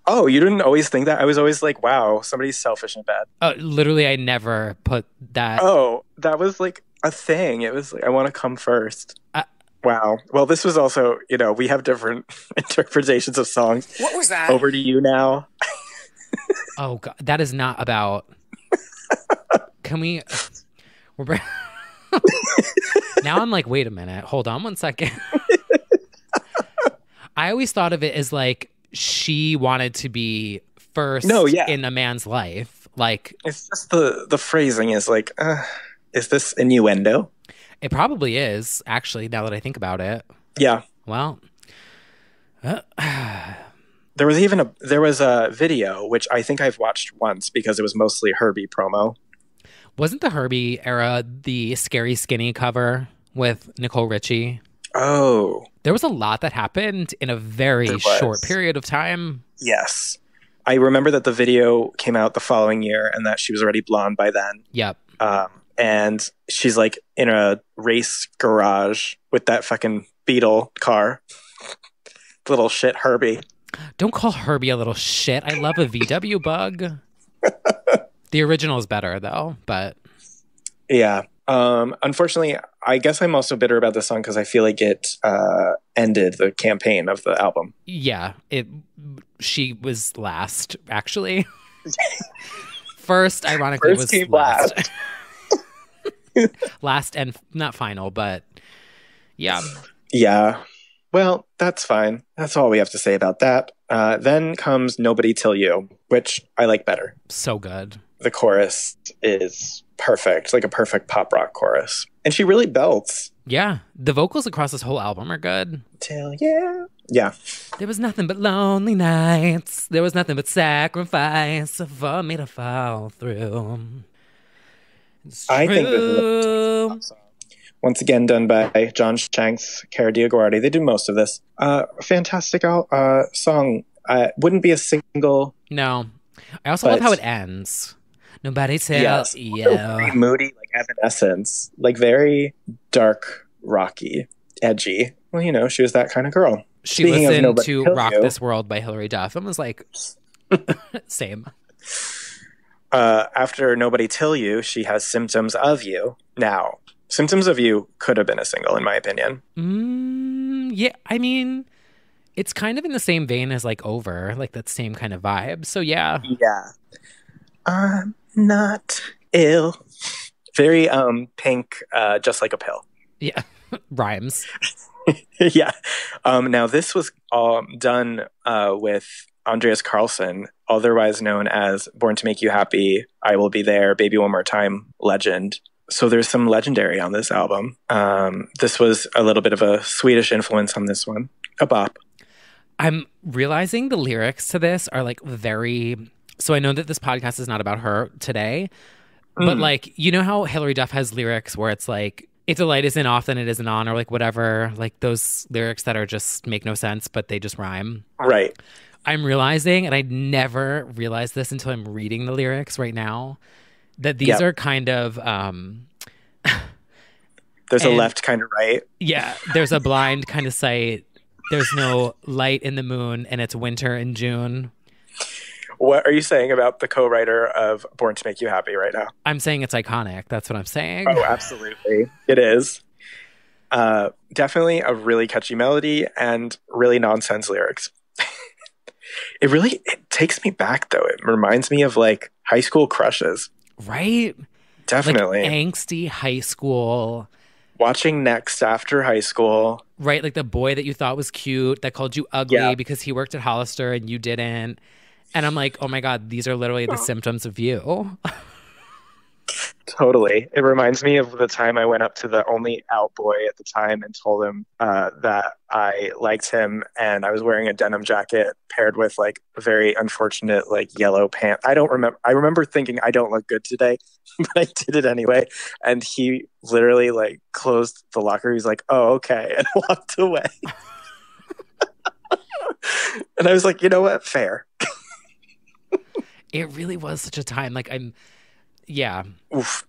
Oh, you didn't always think that? I was always like, wow, somebody's selfish in bed. Literally, I never put that. Oh, that was like a thing. It was like, I want to come first. Wow. Well, this was also, we have different interpretations of songs. What was that? Over to you now. Oh, God. That is not about... Can we... Now I'm like, wait a minute. Hold on one second. I always thought of it as like she wanted to be first in a man's life. Like it's just the phrasing is like, is this innuendo? It probably is, actually, now that I think about it. Yeah. Well, there was a video which I think I've watched once because it was mostly Herbie promo. Wasn't the Herbie era the Scary Skinny cover with Nicole Richie? Oh. There was a lot that happened in a very short period of time. Yes. I remember that the video came out the following year and that she was already blonde by then. Yep. And she's like in a race garage with that fucking Beetle car. Little shit Herbie. Don't call Herbie a little shit. I love a VW bug. The original is better though, but Yeah. Unfortunately, I guess I'm also bitter about this song because I feel like it ended the campaign of the album. yeah, she was last actually. First, ironically, First was came last. Last and not final, but yeah. Yeah. Well, that's fine. That's all we have to say about that. Then comes Nobody Till You, which I like better. So good. The chorus is perfect, like a perfect pop rock chorus. And she really belts. Yeah. The vocals across this whole album are good. Till you. Yeah. There was nothing but lonely nights. There was nothing but sacrifice for me to fall through. It's I think this is a true. pop song. Once again, done by John Shanks, Cara Diaguardi. They do most of this. Fantastic song. Wouldn't be a single. No. I also love how it ends. Nobody tells you. Very moody, like Evanescence. Like very dark, rocky, edgy. Well, you know, she was that kind of girl. She Speaking of listened Nobody to Till Rock You, This World by Hilary Duff and was like, same. after Nobody Till You, she has Symptoms of You. Now, Symptoms of You could have been a single, in my opinion. Yeah, I mean, it's kind of in the same vein as like Over, like that same kind of vibe. So yeah. Yeah. I'm not ill. Very Pink, Just Like a Pill. Yeah. Rhymes. Yeah. Now this was done with Andreas Carlson, otherwise known as Born to Make You Happy, I Will Be There, Baby One More Time legend. So there's some legendary on this album. This was a little bit of a Swedish influence on this one. A bop. I'm realizing the lyrics to this are like very... So I know that this podcast is not about her today, but like, you know how Hilary Duff has lyrics where it's like, if the light isn't off, then it isn't on, or like whatever, like those lyrics that are just make no sense, but they just rhyme. Right. I'm realizing, and I never realized this until I'm reading the lyrics right now, that these are kind of... There's a left kind of right. Yeah, there's a blind kind of sight. There's no light in the moon, and it's winter in June. What are you saying about the co-writer of Born to Make You Happy right now? I'm saying it's iconic. That's what I'm saying. Oh, absolutely. It is. Definitely a really catchy melody and really nonsense lyrics. It takes me back, though. It reminds me of like high school crushes. Right? Definitely. Like angsty high school. Watching Next after high school. Right? Like the boy that you thought was cute that called you ugly because he worked at Hollister and you didn't. And I'm like, oh my God, these are literally the symptoms of you. Totally. It reminds me of the time I went up to the only out boy at the time and told him that I liked him, and I was wearing a denim jacket paired with like a very unfortunate like yellow pant. I remember thinking I don't look good today, but I did it anyway. And he literally like closed the locker. He's like, oh, okay, and walked away. And I was like, you know what? Fair. It really was such a time. Like yeah. Oof.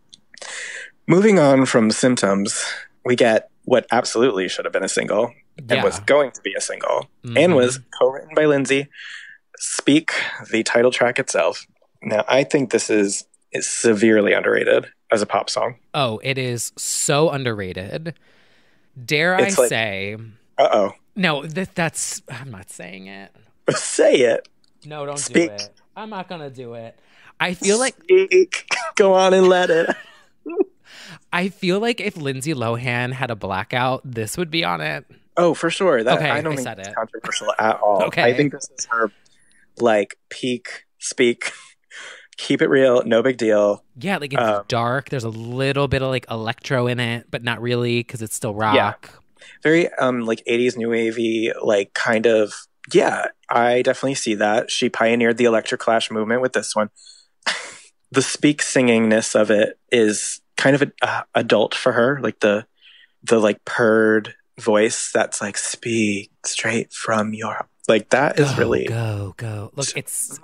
Moving on from Symptoms, we get what absolutely should have been a single and was going to be a single and was co-written by Lyndsey, Speak, the title track itself. Now, I think this is severely underrated as a pop song. Oh, it is so underrated. Dare I say... Uh-oh. No, that's... I'm not saying it. Say it. No, don't Speak. do it. I'm not going to do it. I feel like... Speak. Go on and let it. I feel like if Lindsay Lohan had a blackout, this would be on it. Oh, for sure. I don't think it's controversial at all. Okay. I think this is her, like, peak Speak. Keep it real. No big deal. Yeah, like it's dark. There's a little bit of like electro in it, but not really because it's still rock. Yeah. Very like 80s new wavy, like kind of. Yeah, I definitely see that. She pioneered the electroclash movement with this one. The Speak singingness of it is kind of adult for her, like the like purred voice that's like speak straight from your like that is really go. Look, it's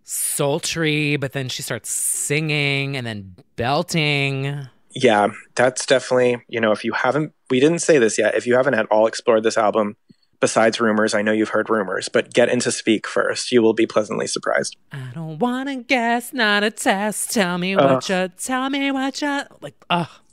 sultry, but then she starts singing and then belting. Yeah, that's definitely, if you haven't, we didn't say this yet, if you haven't at all explored this album, besides rumors, I know you've heard rumors, but get into Speak first. You will be pleasantly surprised. I don't want to guess, not a test. Tell me what you, like,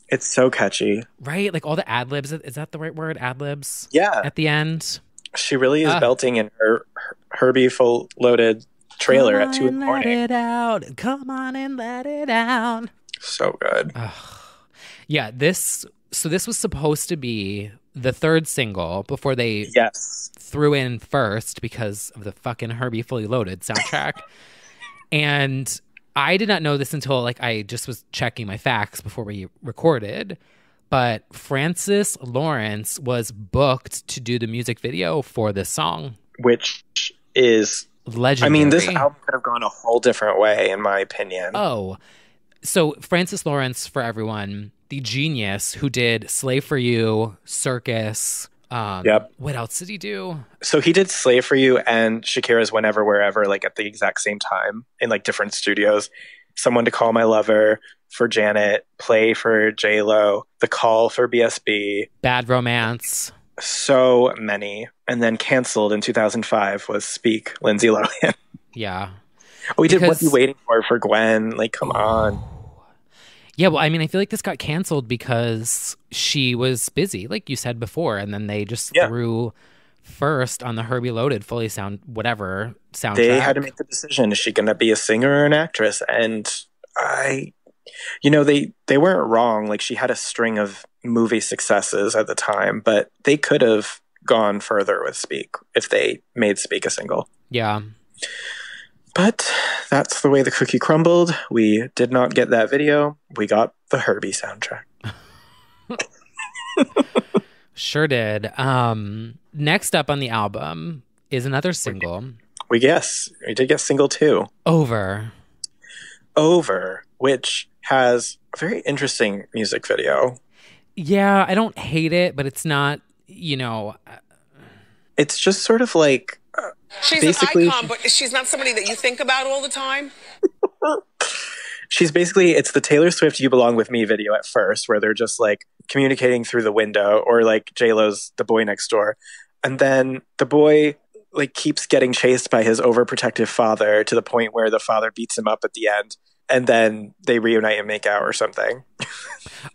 It's so catchy. right? Like all the ad libs. Is that the right word? Ad libs? Yeah. At the end. She really is belting in her Herbie full loaded trailer at 2 a.m. Let it out. Come on and let it out. So good. Yeah, this was supposed to be the third single before they threw in first because of the fucking Herbie Fully Loaded soundtrack. And I did not know this until like I just was checking my facts before we recorded. But Frances Lawrence was booked to do the music video for this song. Which is legendary. I mean, this album could have gone a whole different way, in my opinion. Oh, so Frances Lawrence, for everyone, the genius who did Slave for You, Circus. What else did he do? So he did Slave for You and Shakira's Whenever, Wherever, like at the exact same time in like different studios. Someone to Call My Lover for Janet, Play for J-Lo, The Call for BSB. Bad Romance. So many. And then canceled in 2005 was Speak, Lindsay Lohan. Yeah. We did What You Waiting For Gwen. Like, come on. Yeah, well, I mean, I feel like this got canceled because she was busy, like you said before, and then they just threw first on the Herbie Loaded fully soundtrack. They had to make the decision. Is she going to be a singer or an actress? And they weren't wrong. Like, she had a string of movie successes at the time, but they could have gone further with Speak if they made Speak a single. Yeah. But that's the way the cookie crumbled. We did not get that video. We got the Herbie soundtrack. Sure did. Next up on the album is another single. We did get single 2. Over, which has a very interesting music video. Yeah, I don't hate it, but it's not, It's just sort of like... she's an icon, but she's not somebody that you think about all the time. She's basically, it's the Taylor Swift You Belong With Me video at first, where they're just like communicating through the window, or like J-Lo's The Boy Next Door. And then the boy like keeps getting chased by his overprotective father to the point where the father beats him up at the end. And then they reunite and make out or something.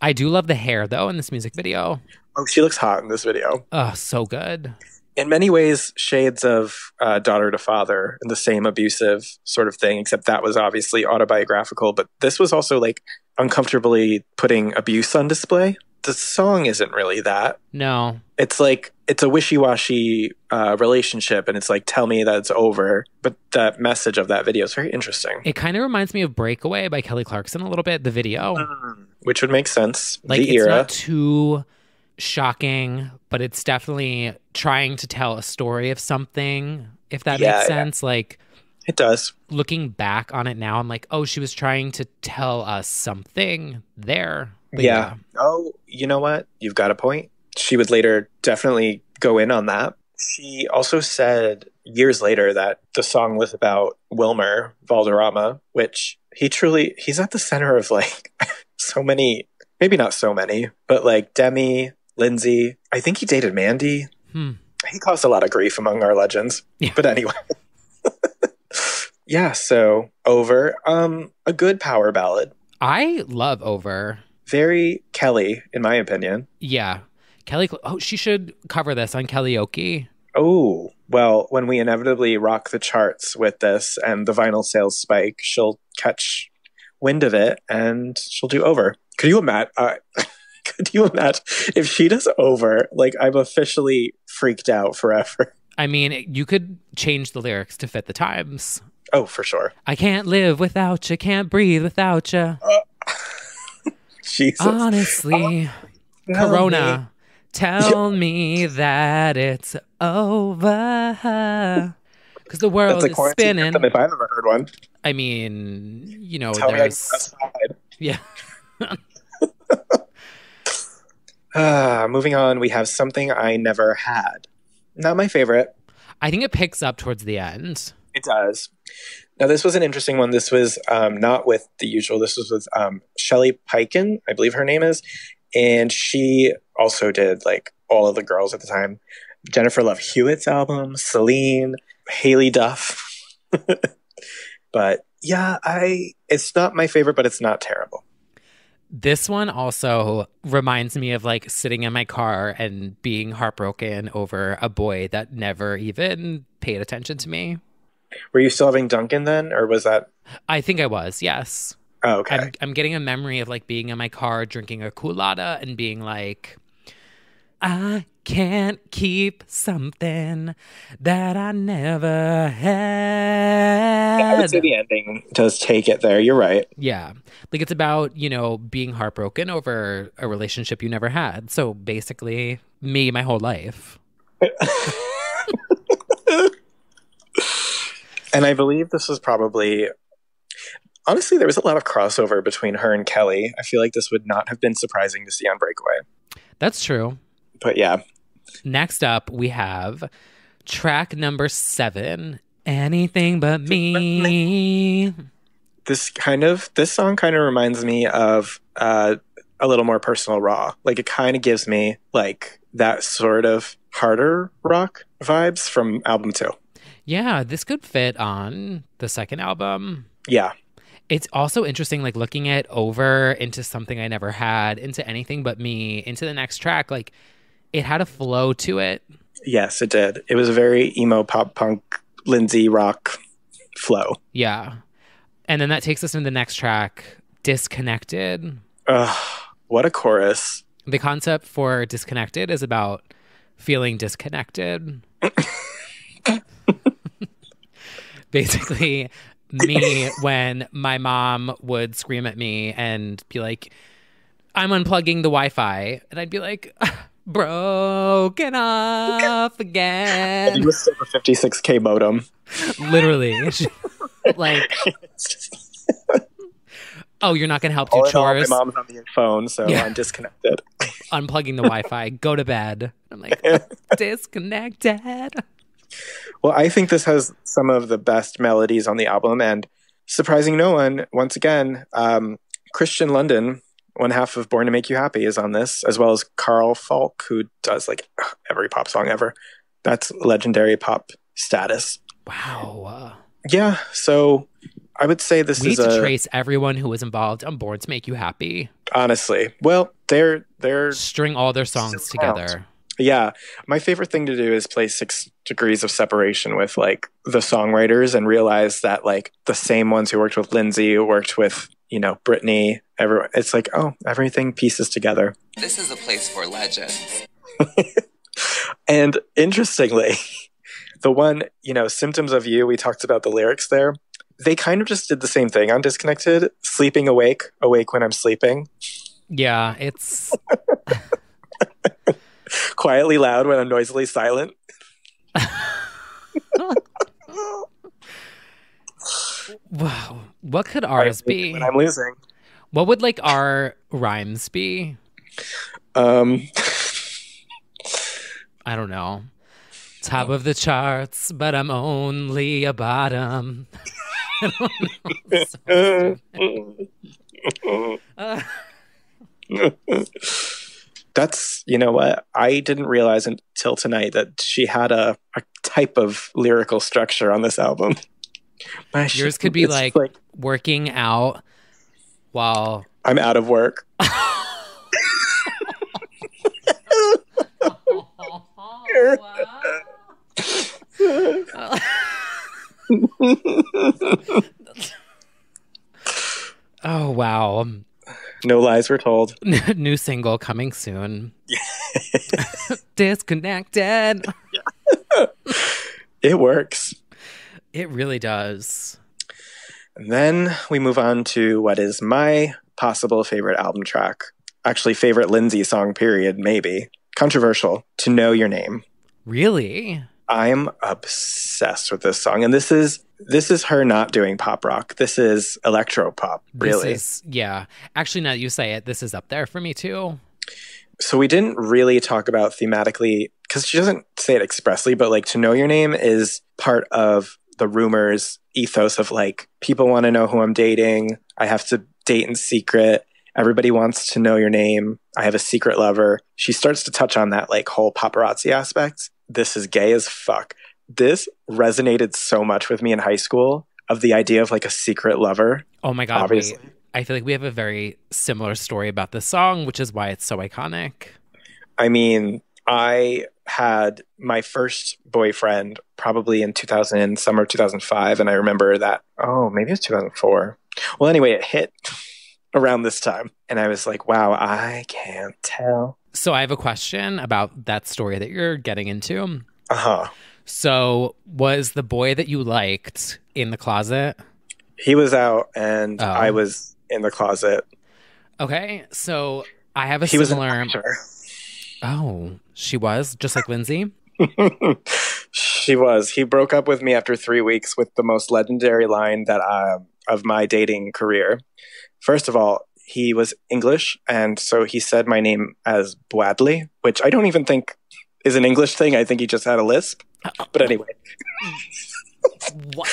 I do love the hair, though, in this music video. Oh, she looks hot in this video. Oh, so good. In many ways, shades of Daughter to Father and the same abusive sort of thing, except that was obviously autobiographical. But this was also like uncomfortably putting abuse on display. The song isn't really that. No. It's like, it's a wishy-washy relationship, and it's like, tell me that it's over. But that message of that video is very interesting. It kind of reminds me of Breakaway by Kelly Clarkson a little bit, the video. Which would make sense. Like, the it's era. not too shocking, but it's definitely trying to tell a story of something, if that makes sense. Like, it does. Looking back on it now, I'm like, oh, she was trying to tell us something there. But yeah. Oh, you know what? You've got a point. She would later definitely go in on that. She also said years later that the song was about Wilmer Valderrama, which he's at the center of like so many, maybe not so many, but like Demi, Lyndsey. I think he dated Mandy. He caused a lot of grief among our legends. Yeah. But anyway. Yeah, so Over, a good power ballad. I love Over. Very Kelly, in my opinion. Yeah. Kelly, she should cover this on Kellyoke. Oh, well, when we inevitably rock the charts with this and the vinyl sales spike, she'll catch wind of it and she'll do Over. Could you imagine? Could you imagine if she does Over? Like, I'm officially freaked out forever. I mean, you could change the lyrics to fit the times. Oh, for sure. I can't live without you, can't breathe without you. Jesus. Honestly, Corona, tell me that it's over. Because the world is spinning. Anthem, if I've ever heard one. I mean, tell there's... Yeah. Moving on, we have Something I Never Had. Not my favorite. I think it picks up towards the end. It does. Now, this was an interesting one. This was not with The Usual. This was with Shelley Piken, I believe her name is. And she also did like all of the girls at the time. Jennifer Love Hewitt's album, Celine, Haley Duff. But yeah, it's not my favorite, but it's not terrible. This one also reminds me of like sitting in my car and being heartbroken over a boy that never even paid attention to me. Were you still having Duncan then, or was that? I think I was, yes. Oh, okay. I'm getting a memory of like being in my car drinking a Coolada and being like, I can't keep something that I never had. Yeah, I would say the ending does take it there. You're right. Yeah. Like it's about, being heartbroken over a relationship you never had. So basically, me, my whole life. And I believe this was probably... Honestly, there was a lot of crossover between her and Kelly. I feel like this would not have been surprising to see on Breakaway. That's true. But yeah. Next up, we have track number 7, Anything But Me. This song kind of reminds me of a little more personal Raw. Like it kind of gives me like that sort of harder rock vibes from album 2. Yeah, this could fit on the second album. Yeah. It's also interesting, like looking it over into Something I Never Had, into Anything But Me, into the next track. Like it had a flow to it. Yes, it did. It was a very emo pop punk Lyndsey rock flow. Yeah. And then that takes us into the next track, Disconnected. What a chorus. The concept for Disconnected is about feeling disconnected. Basically, me when my mom would scream at me and be like, I'm unplugging the Wi-Fi. And I'd be like, broken off again. It was still a 56K modem. Literally. Like, oh, you're not going to help do chores? My mom's on the phone, so yeah. I'm disconnected. Unplugging the Wi-Fi. Go to bed. I'm like, disconnected. Well, I think this has some of the best melodies on the album, and surprising no one, once again, Christian London, one half of Born to Make You Happy, is on this, as well as Carl Falk, who does like every pop song ever. That's legendary pop status. Wow. Yeah, so I would say this we is need to trace everyone who was involved on Born to Make You Happy. Honestly. Well, they're string all their songs together. Yeah. My favorite thing to do is play 6 Degrees of Separation with like the songwriters and realize that like the same ones who worked with Lyndsey, who worked with, Britney, everyone. It's like, oh, everything pieces together. This is a place for legends. And interestingly, the one, Symptoms of You, we talked about the lyrics there. They kind of just did the same thing on Disconnected. Sleeping awake when I'm sleeping. Yeah, it's... Quietly loud when I'm noisily silent. Wow. What could ours be? When I'm losing. What would like our rhymes be? I don't know. Top of the charts, but I'm only a bottom. I don't know. That's, what? I didn't realize until tonight that she had a type of lyrical structure on this album. Yours could be like working out while... I'm out of work. Oh, wow. No lies were told. New single coming soon. Disconnected. It works. It really does. And then we move on to what is my possible favorite album track. Actually, favorite Lyndsey song, period, maybe. Controversial. To Know Your Name. Really? I'm obsessed with this song. And this is her not doing pop rock. This is electro pop, really. Yeah. Actually, now that you say it, this is up there for me too. So we didn't really talk about thematically, because she doesn't say it expressly, but like To Know Your Name is part of the Rumors ethos of like, people want to know who I'm dating. I have to date in secret. Everybody wants to know your name. I have a secret lover. She starts to touch on that like whole paparazzi aspect. this is gay as fuck. This resonated so much with me in high school of the idea of like a secret lover. Oh my God. Obviously. I feel like we have a very similar story about this song, which is why it's so iconic. I mean, I had my first boyfriend probably in summer 2005. And I remember that, maybe it was 2004. Well, anyway, it hit around this time. And I was like, wow, I can't tell. So I have a question about that story that you're getting into. Uh-huh. So was the boy that you liked in the closet? He was out and I was in the closet. Okay. So I have a he similar... was an actor. Oh, she was? Just like Lyndsey? She was. He broke up with me after 3 weeks with the most legendary line that of my dating career. First of all, he was English, and so he said my name as Bwadley, which I don't even think is an English thing. I think he just had a lisp. But anyway. What?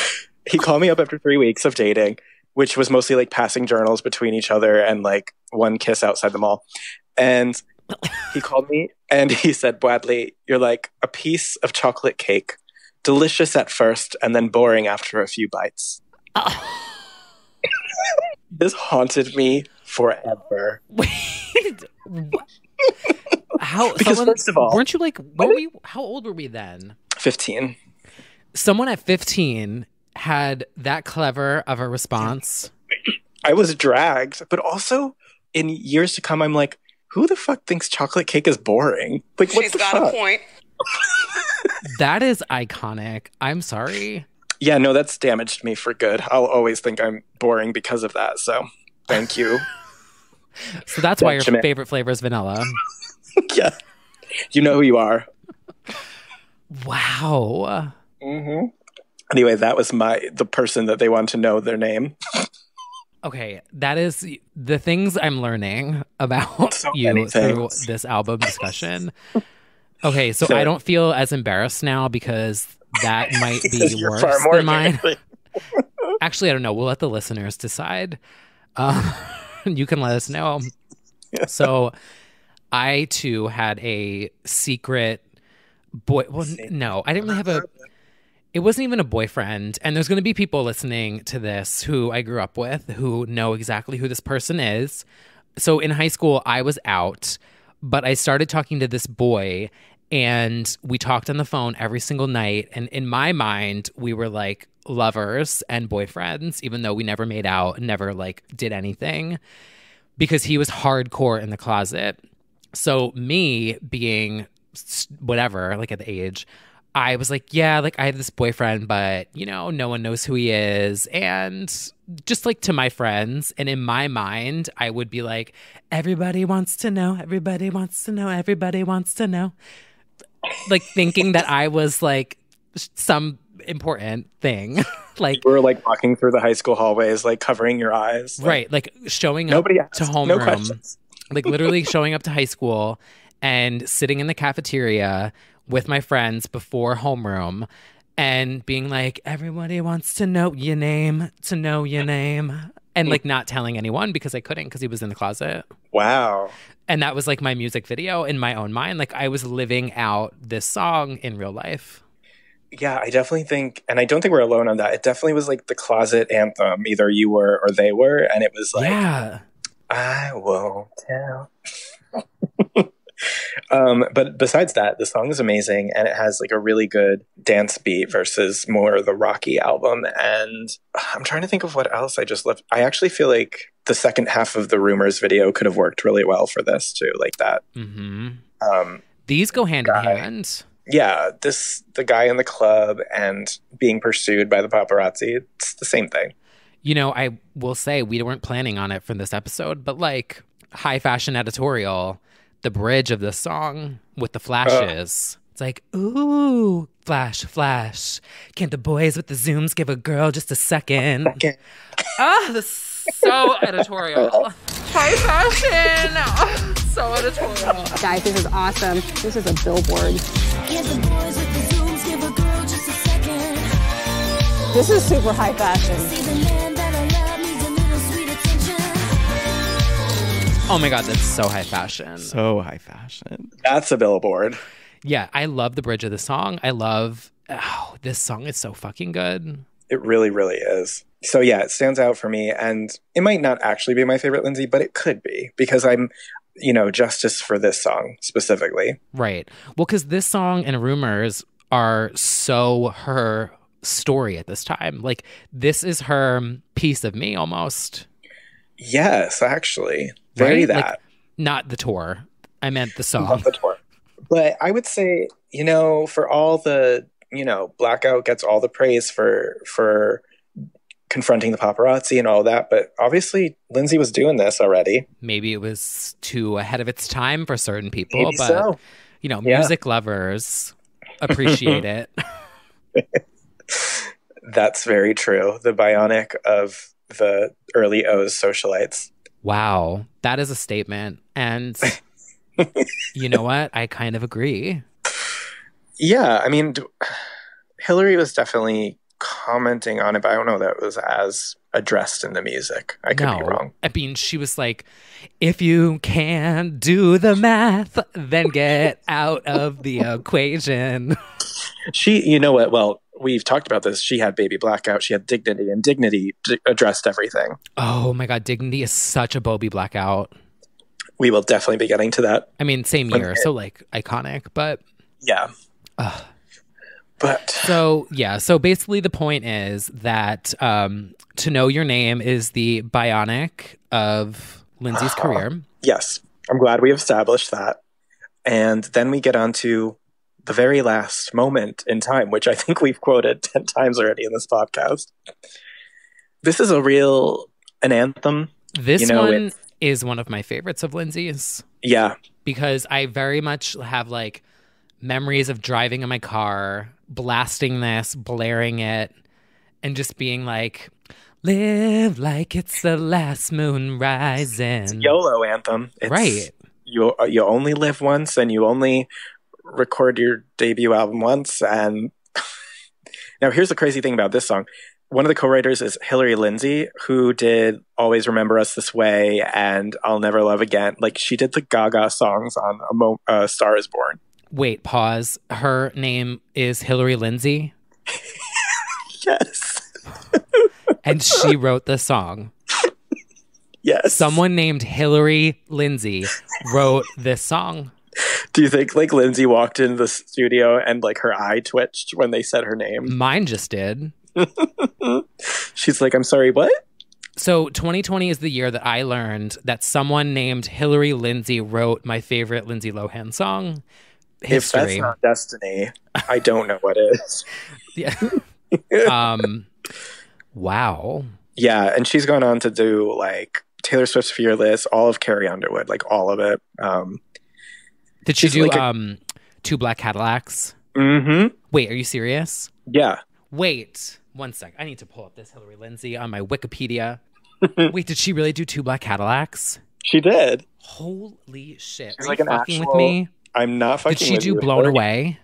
He called me up after 3 weeks of dating, which was mostly like passing journals between each other and like one kiss outside the mall. And he called me and he said, Bwadley, you're like a piece of chocolate cake. Delicious at first and then boring after a few bites. This haunted me forever. Wait, what? Because first of all, weren't you like, how old were we then? 15. Someone at 15 had that clever of a response. I was dragged, but also in years to come, I'm like, who the fuck thinks chocolate cake is boring? Like, what She's the got fuck? a point. That is iconic. I'm sorry. Yeah, no, that's damaged me for good. I'll always think I'm boring because of that. So thank you. So that's why your favorite flavor is vanilla. Yeah. You know who you are. Wow. Mm-hmm. Anyway, that was the person that they want to know their name. Okay, that is the things I'm learning about you through this album discussion. Okay, so I don't feel as embarrassed now because that might be worse than mine. Actually, I don't know. We'll let the listeners decide. You can let us know. So I, too, had a secret boy. Well, no, I didn't really have it wasn't even a boyfriend. And there's going to be people listening to this who I grew up with who know exactly who this person is. So in high school, I was out, but I started talking to this boy and we talked on the phone every single night. And in my mind, we were like lovers and boyfriends, even though we never made out and never like did anything because he was hardcore in the closet. So me being whatever, like at the age, I was like, yeah, like I have this boyfriend, but you know, no one knows who he is. And just like to my friends. And in my mind, I would be like, everybody wants to know, everybody wants to know, everybody wants to know. Like thinking that I was like some important thing. Like you were like walking through the high school hallways, like covering your eyes. Like, right. Like showing up to homeroom. Questions. Like literally showing up to high school and sitting in the cafeteria with my friends before homeroom and being like, everybody wants to know your name, and like not telling anyone because I couldn't because he was in the closet. Wow. And that was like my music video in my own mind. Like I was living out this song in real life. Yeah, I definitely think, and I don't think we're alone on that. It definitely was like the closet anthem. Either you were or they were. And it was like, yeah, I won't tell. But besides that, the song is amazing and it has like a really good dance beat versus more the rocky album. And I'm trying to think of what else I just left. I actually feel like the second half of the Rumors video could have worked really well for this too, like that. Mm-hmm. These go hand in hand. Yeah, the guy in the club and being pursued by the paparazzi, it's the same thing. You know, I will say we weren't planning on it for this episode, but like high fashion editorial, the bridge of this song with the flashes. It's like, ooh, flash, flash. Can't the boys with the zooms give a girl just a second? This is so editorial. High fashion. Oh, so editorial. Guys, this is awesome. This is a billboard. Can't the boys with the zooms give a girl just a second? This is super high fashion. Oh my God, that's so high fashion. So high fashion. That's a billboard. Yeah, I love the bridge of the song. This song is so fucking good. It really, really is. So yeah, it stands out for me, and it might not actually be my favorite Lyndsey, but it could be because I'm, justice for this song specifically. Right. Well, because this song and Rumors are so her story at this time. Like, this is her piece of me almost. Yes, actually. Very that. Like, not the tour. I meant the song. Not the tour. But I would say, for all the, Blackout gets all the praise for confronting the paparazzi and all that, but obviously Lyndsey was doing this already. Maybe it was too ahead of its time for certain people, Maybe but so. Music lovers appreciate it. That's very true. The bionic of the early O's socialites. Wow, that is a statement. And you know what? I kind of agree. Yeah, I mean, Hillary was definitely commenting on it, but I don't know that it was as addressed in the music. I could be wrong. I mean, she was like, if you can't do the math, then get out of the equation. She, you know what? Well, we've talked about this. She had Baby Blackout. She had Dignity, and Dignity addressed everything. Oh my God, Dignity is such a Bobby Blackout. We will definitely be getting to that. I mean, same year, so like iconic, but yeah. But so basically the point is that To Know Your Name is the bionic of Lyndsey's career. Yes. I'm glad we established that. And then we get on to the very last moment in time, which I think we've quoted 10 times already in this podcast. This is an anthem. This one is one of my favorites of Lyndsey's. Yeah. Because I very much have like memories of driving in my car, blasting this, blaring it, and just being like, live like it's the last moon rising. It's a YOLO anthem. Right. You only live once, and you only record your debut album once. And now here's the crazy thing about this song. One of the co-writers is Hillary Lindsay, who did Always Remember Us This Way and I'll Never Love Again. Like, she did the Gaga songs on A Star Is Born. Wait, pause. Her name is Hillary Lindsay? Yes. And she wrote the song. Yes. Someone named Hillary Lindsay wrote this song. Do you think like Lyndsey walked into the studio and like her eye twitched when they said her name? Mine just did. She's like, I'm sorry, what? So 2020 is the year that I learned that someone named Hillary Lindsay wrote my favorite Lindsay Lohan song. History. If that's not destiny, I don't know what is. Yeah. Wow. Yeah, and she's gone on to do like Taylor Swift's Fearless, all of Carrie Underwood, like all of it. Did she do like Two Black Cadillacs? Mm-hmm. Wait, are you serious? Yeah. Wait, one sec. I need to pull up this Hillary Lindsay on my Wikipedia. Wait, did she really do Two Black Cadillacs? She did. Holy shit. She's are like you an fucking with me? I'm not fucking with you. Did she do Blown Away?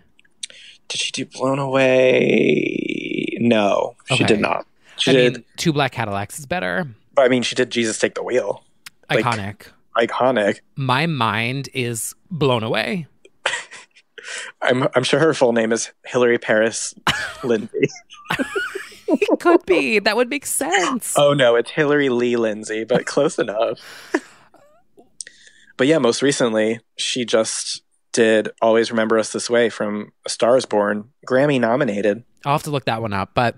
Did she do Blown Away? No, she did not. She did Two Black Cadillacs is better. But I mean, she did Jesus Take the Wheel. Iconic. Iconic. My mind is blown away. I'm sure her full name is Hillary Paris Lindsay. It could be. That would make sense. Oh no, it's Hillary Lee Lindsay, but close enough. But yeah, most recently, she just did Always Remember Us This Way from A Star Is Born, Grammy nominated. I'll have to look that one up, but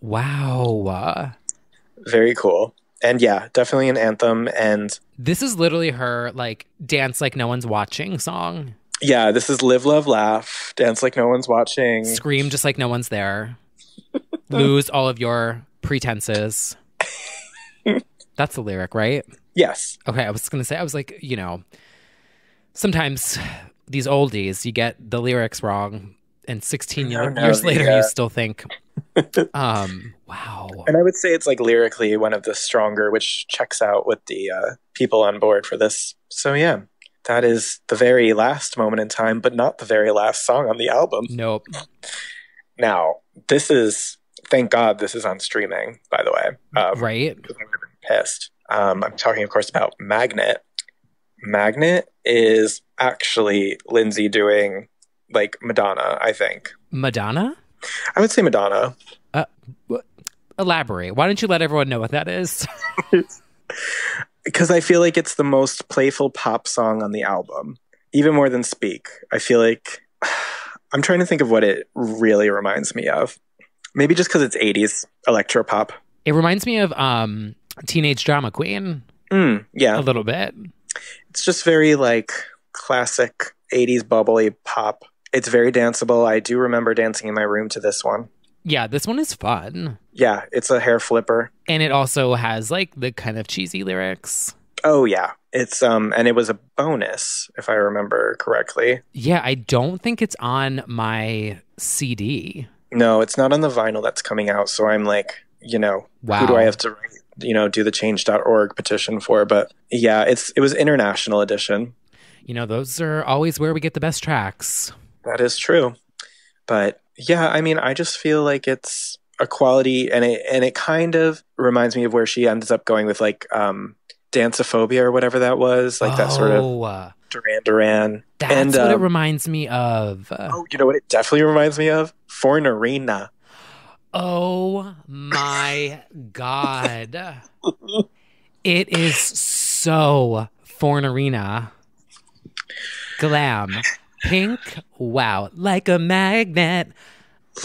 wow. Very cool. And yeah, definitely an anthem. And this is literally her like dance like no one's watching song. Yeah, this is Live, Love, Laugh, dance like no one's watching. Scream just like no one's there. Lose all of your pretenses. That's the lyric, right? Yes. Okay, I was going to say, I was like, you know, sometimes these oldies, you get the lyrics wrong, and 16 years later, you still think, wow. And I would say it's like lyrically one of the stronger, which checks out with the people on board for this. So yeah, that is the very last moment in time, but not the very last song on the album. Nope. Now, this is, thank God this is on streaming, by the way. Right. Because I would have been pissed. I'm talking, of course, about Magnet. Magnet is actually Lyndsey doing like Madonna, I think. Madonna? I would say Madonna. Elaborate. Why don't you let everyone know what that is? Because I feel like it's the most playful pop song on the album, even more than Speak. I feel like I'm trying to think of what it really reminds me of. Maybe just because it's 80s electropop. It reminds me of Teenage Drama Queen. Yeah. A little bit. It's just very like classic 80s bubbly pop. It's very danceable. I do remember dancing in my room to this one. Yeah, this one is fun. Yeah, it's a hair flipper. And it also has like the kind of cheesy lyrics. Oh yeah. It's and it was a bonus, if I remember correctly. Yeah, I don't think it's on my CD. No, it's not on the vinyl that's coming out, so I'm like, wow. Who do I have to write, do the change.org petition for? But yeah, it was international edition. Those are always where we get the best tracks. That is true. But yeah, I mean, I just feel like it's a quality, and it kind of reminds me of where she ends up going with like Danceophobia or whatever that was, like that sort of Duran Duran. That's what it reminds me of. Oh, you know what it definitely reminds me of? Fornarina. Oh my God. It is so Fornarina. Glam. Pink. Wow. Like a magnet.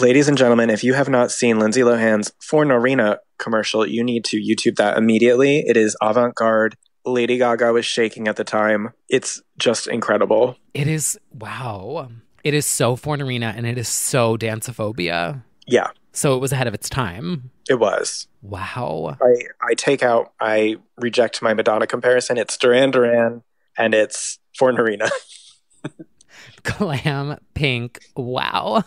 Ladies and gentlemen, if you have not seen Lindsay Lohan's Fornarina commercial, you need to YouTube that immediately. It is avant-garde. Lady Gaga was shaking at the time. It's just incredible. It is. Wow. It is so Fornarina, and it is so Danceophobia. Yeah. So it was ahead of its time. It was. Wow. I reject my Madonna comparison. It's Duran Duran, and it's Fornarina. Glam, pink, wow.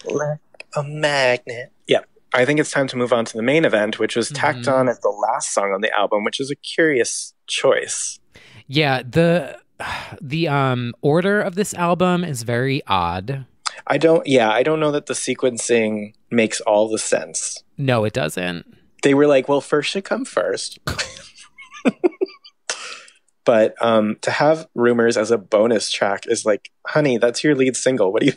Like a magnet. Yeah. I think it's time to move on to the main event, which was tacked on as the last song on the album, which is a curious choice. Yeah, the order of this album is very odd. I don't know that the sequencing makes all the sense. No, it doesn't. They were like, well, first should come first. But to have Rumors as a bonus track is like, honey, that's your lead single. What are you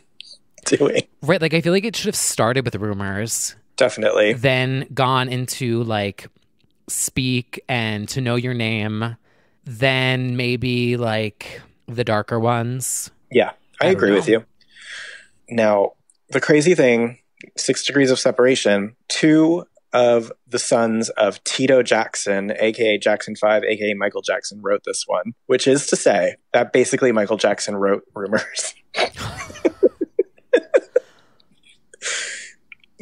doing? Right, like I feel like it should have started with Rumors. Definitely. Then gone into like Speak and To Know Your Name. Then maybe like the darker ones. Yeah, I agree with you. Now, the crazy thing, 6 Degrees of Separation, 2 of the sons of Tito Jackson, aka Jackson 5, aka Michael Jackson, wrote this one, which is to say that basically Michael Jackson wrote Rumors.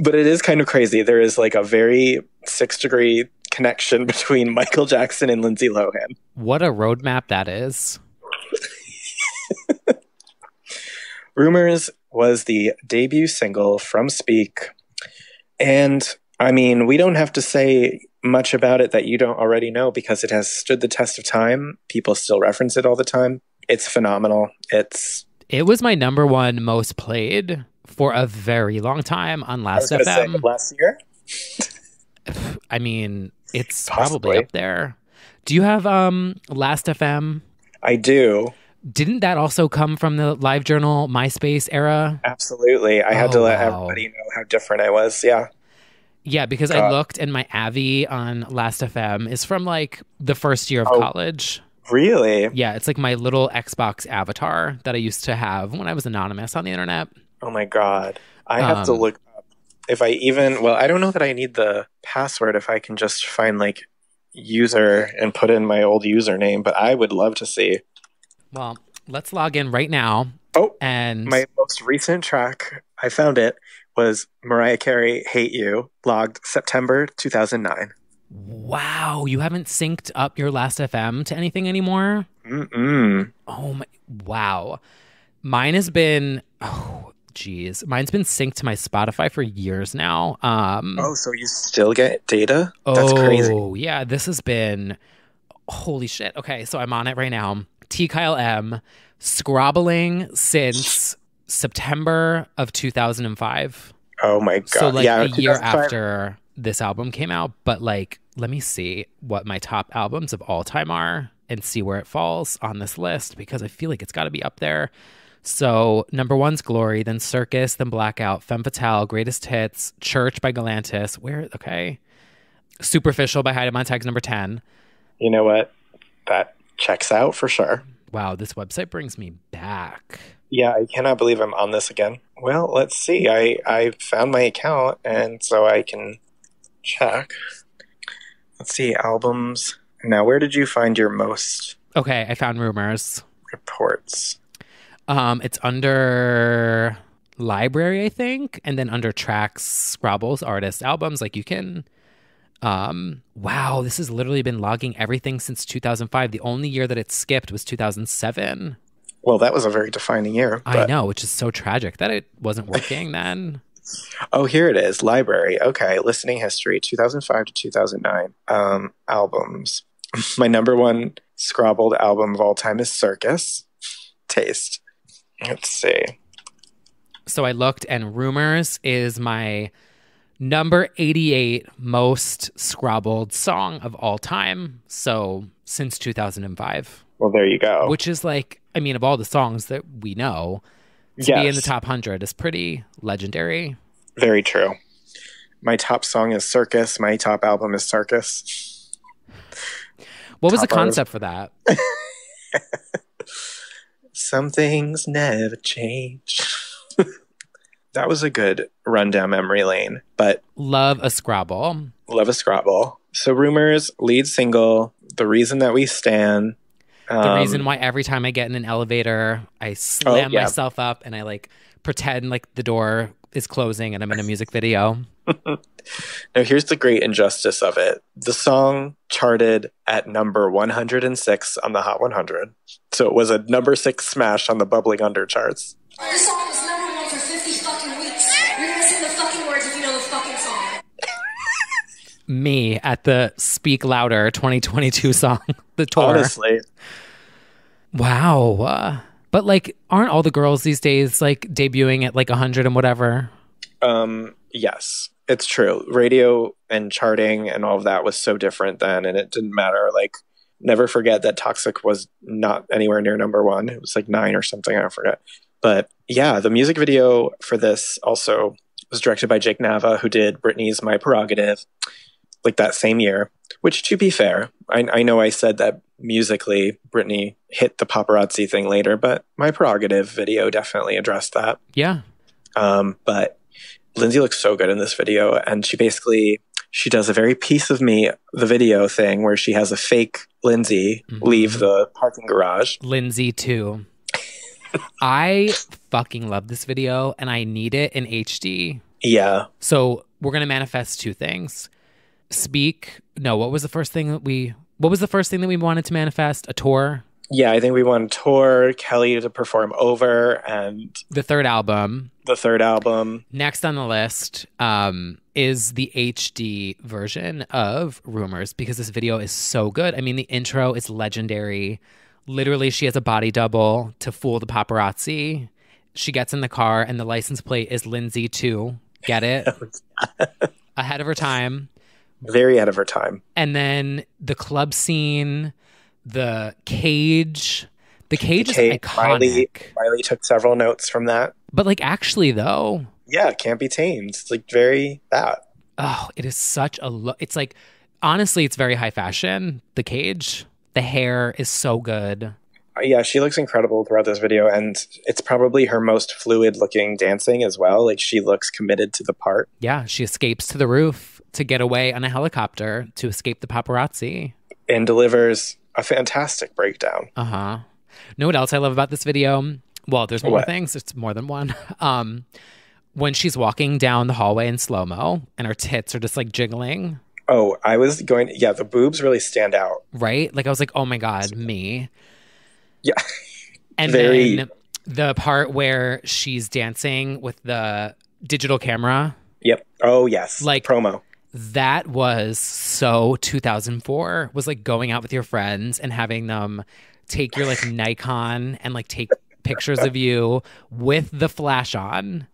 But it is kind of crazy. There is like a very 6-degree connection between Michael Jackson and Lindsay Lohan. What a roadmap that is. Rumors was the debut single from Speak. And I mean, we don't have to say much about it that you don't already know because it has stood the test of time. People still reference it all the time. It's phenomenal. It was my number one most played for a very long time on Last FM. Say, last year? I mean, it's Possibly. Probably up there. Do you have Last FM? I do. Didn't that also come from the LiveJournal MySpace era? Absolutely. I had to let everybody know how different I was. Yeah. Yeah, because I looked and my Avi on Last FM is from like the first year of college. Really? Yeah, it's like my little Xbox avatar that I used to have when I was anonymous on the internet. Oh my God. I have to look up if I don't know that I need the password if I can just find like user and put in my old username, but I would love to see. Well, let's log in right now. Oh, and my most recent track, I found it, was Mariah Carey, Hate You, logged September 2009. Wow, you haven't synced up your Last FM to anything anymore? Mm-mm. Oh my, wow. Mine's been synced to my Spotify for years now. So you still get data? That's crazy. Oh, yeah, this has been, holy shit. Okay, so I'm on it right now. T. Kyle M. Scrobbling since September of 2005. Oh my God. So like yeah, a year after this album came out. But like, let me see what my top albums of all time are. and see where it falls on this list because I feel like it's got to be up there. So number 1's Glory, then Circus, then Blackout, Femme Fatale, Greatest Hits, Church by Galantis. Okay. Superficial by Heidi Montag's number 10. You know what? That checks out for sure. Wow, this website brings me back. Yeah, I cannot believe I'm on this again. Well, let's see. I found my account, and so I can check. Let's see, albums. Now, where did you find your most? Okay, I found Rumors. Reports. It's under Library, I think, and then under Tracks, Scrabbles, Artists, Albums. Like you can... wow, this has literally been logging everything since 2005. The only year that it skipped was 2007. Well, that was a very defining year. I know, which is so tragic that it wasn't working then. Oh, here it is. Library. Okay. Listening history, 2005 to 2009. Albums. My number 1 Scrabbled album of all time is Circus. Taste. Let's see. So I looked, and Rumors is my number 88 most Scrabbled song of all time. So since 2005. Well, there you go. Which is like, I mean, of all the songs that we know, to be in the top 100 is pretty legendary. Very true. My top song is Circus. My top album is Circus. What was the concept for that? Some things never change. That was a good run down memory lane, but... Love a Scrabble. Love a Scrabble. So Rumors, lead single, The Reason That We Stand. The reason why every time I get in an elevator, I slam myself up and I like pretend like the door is closing and I'm in a music video. Now, here's the great injustice of it. The song charted at number 106 on the Hot 100. So it was a number 6 smash on the Bubbling Under charts. The song was number 1 for 50 fucking weeks. You're gonna sing the fucking words if you know the fucking song. Me at the Speak Louder 2022 song, the tour. Honestly. Wow. But like, aren't all the girls these days like debuting at like 100 and whatever? Yes, it's true. Radio and charting and all of that was so different then, and it didn't matter. Like, never forget that Toxic was not anywhere near number 1. It was like 9 or something. I forget. But yeah, the music video for this also was directed by Jake Nava, who did Britney's My Prerogative, like that same year, which, to be fair, I know I said that musically Britney hit the paparazzi thing later, but My Prerogative video definitely addressed that. Yeah. But Lyndsey looks so good in this video, and she does a very Piece of Me, the video thing, where she has a fake Lyndsey leave the parking garage. Lyndsey too. I fucking love this video, and I need it in HD. Yeah. So we're gonna manifest 2 things. What was the first thing that we wanted to manifest? A tour? Yeah, I think we want a tour, Kelly to perform Over, and the third album. Next on the list is the HD version of Rumors, because this video is so good. I mean, the intro is legendary. Literally, she has a body double to fool the paparazzi. She gets in the car and the license plate is Lyndsey too. Get it? Ahead of her time. Very ahead of her time. And then the club scene, the cage. The cage is iconic. Miley took several notes from that. But like, actually though. Yeah, Can't Be Tamed. It's like very that. Oh, it is such a look. It's like, honestly, it's very high fashion. The cage. The hair is so good. Yeah, she looks incredible throughout this video, and it's probably her most fluid looking dancing as well. Like, she looks committed to the part. Yeah, she escapes to the roof to get away on a helicopter to escape the paparazzi. And delivers a fantastic breakdown. Uh-huh. Know what else I love about this video? Well, there's more things. It's more than one. When she's walking down the hallway in slow-mo and her tits are just like jiggling. Oh, the boobs really stand out. Right? Like, I was like, oh my God, me. Yeah. And then the part where she's dancing with the digital camera. Yep. Oh, yes. Like, promo. That was so 2004. Was like going out with your friends and having them take your like Nikon and like take pictures of you with the flash on.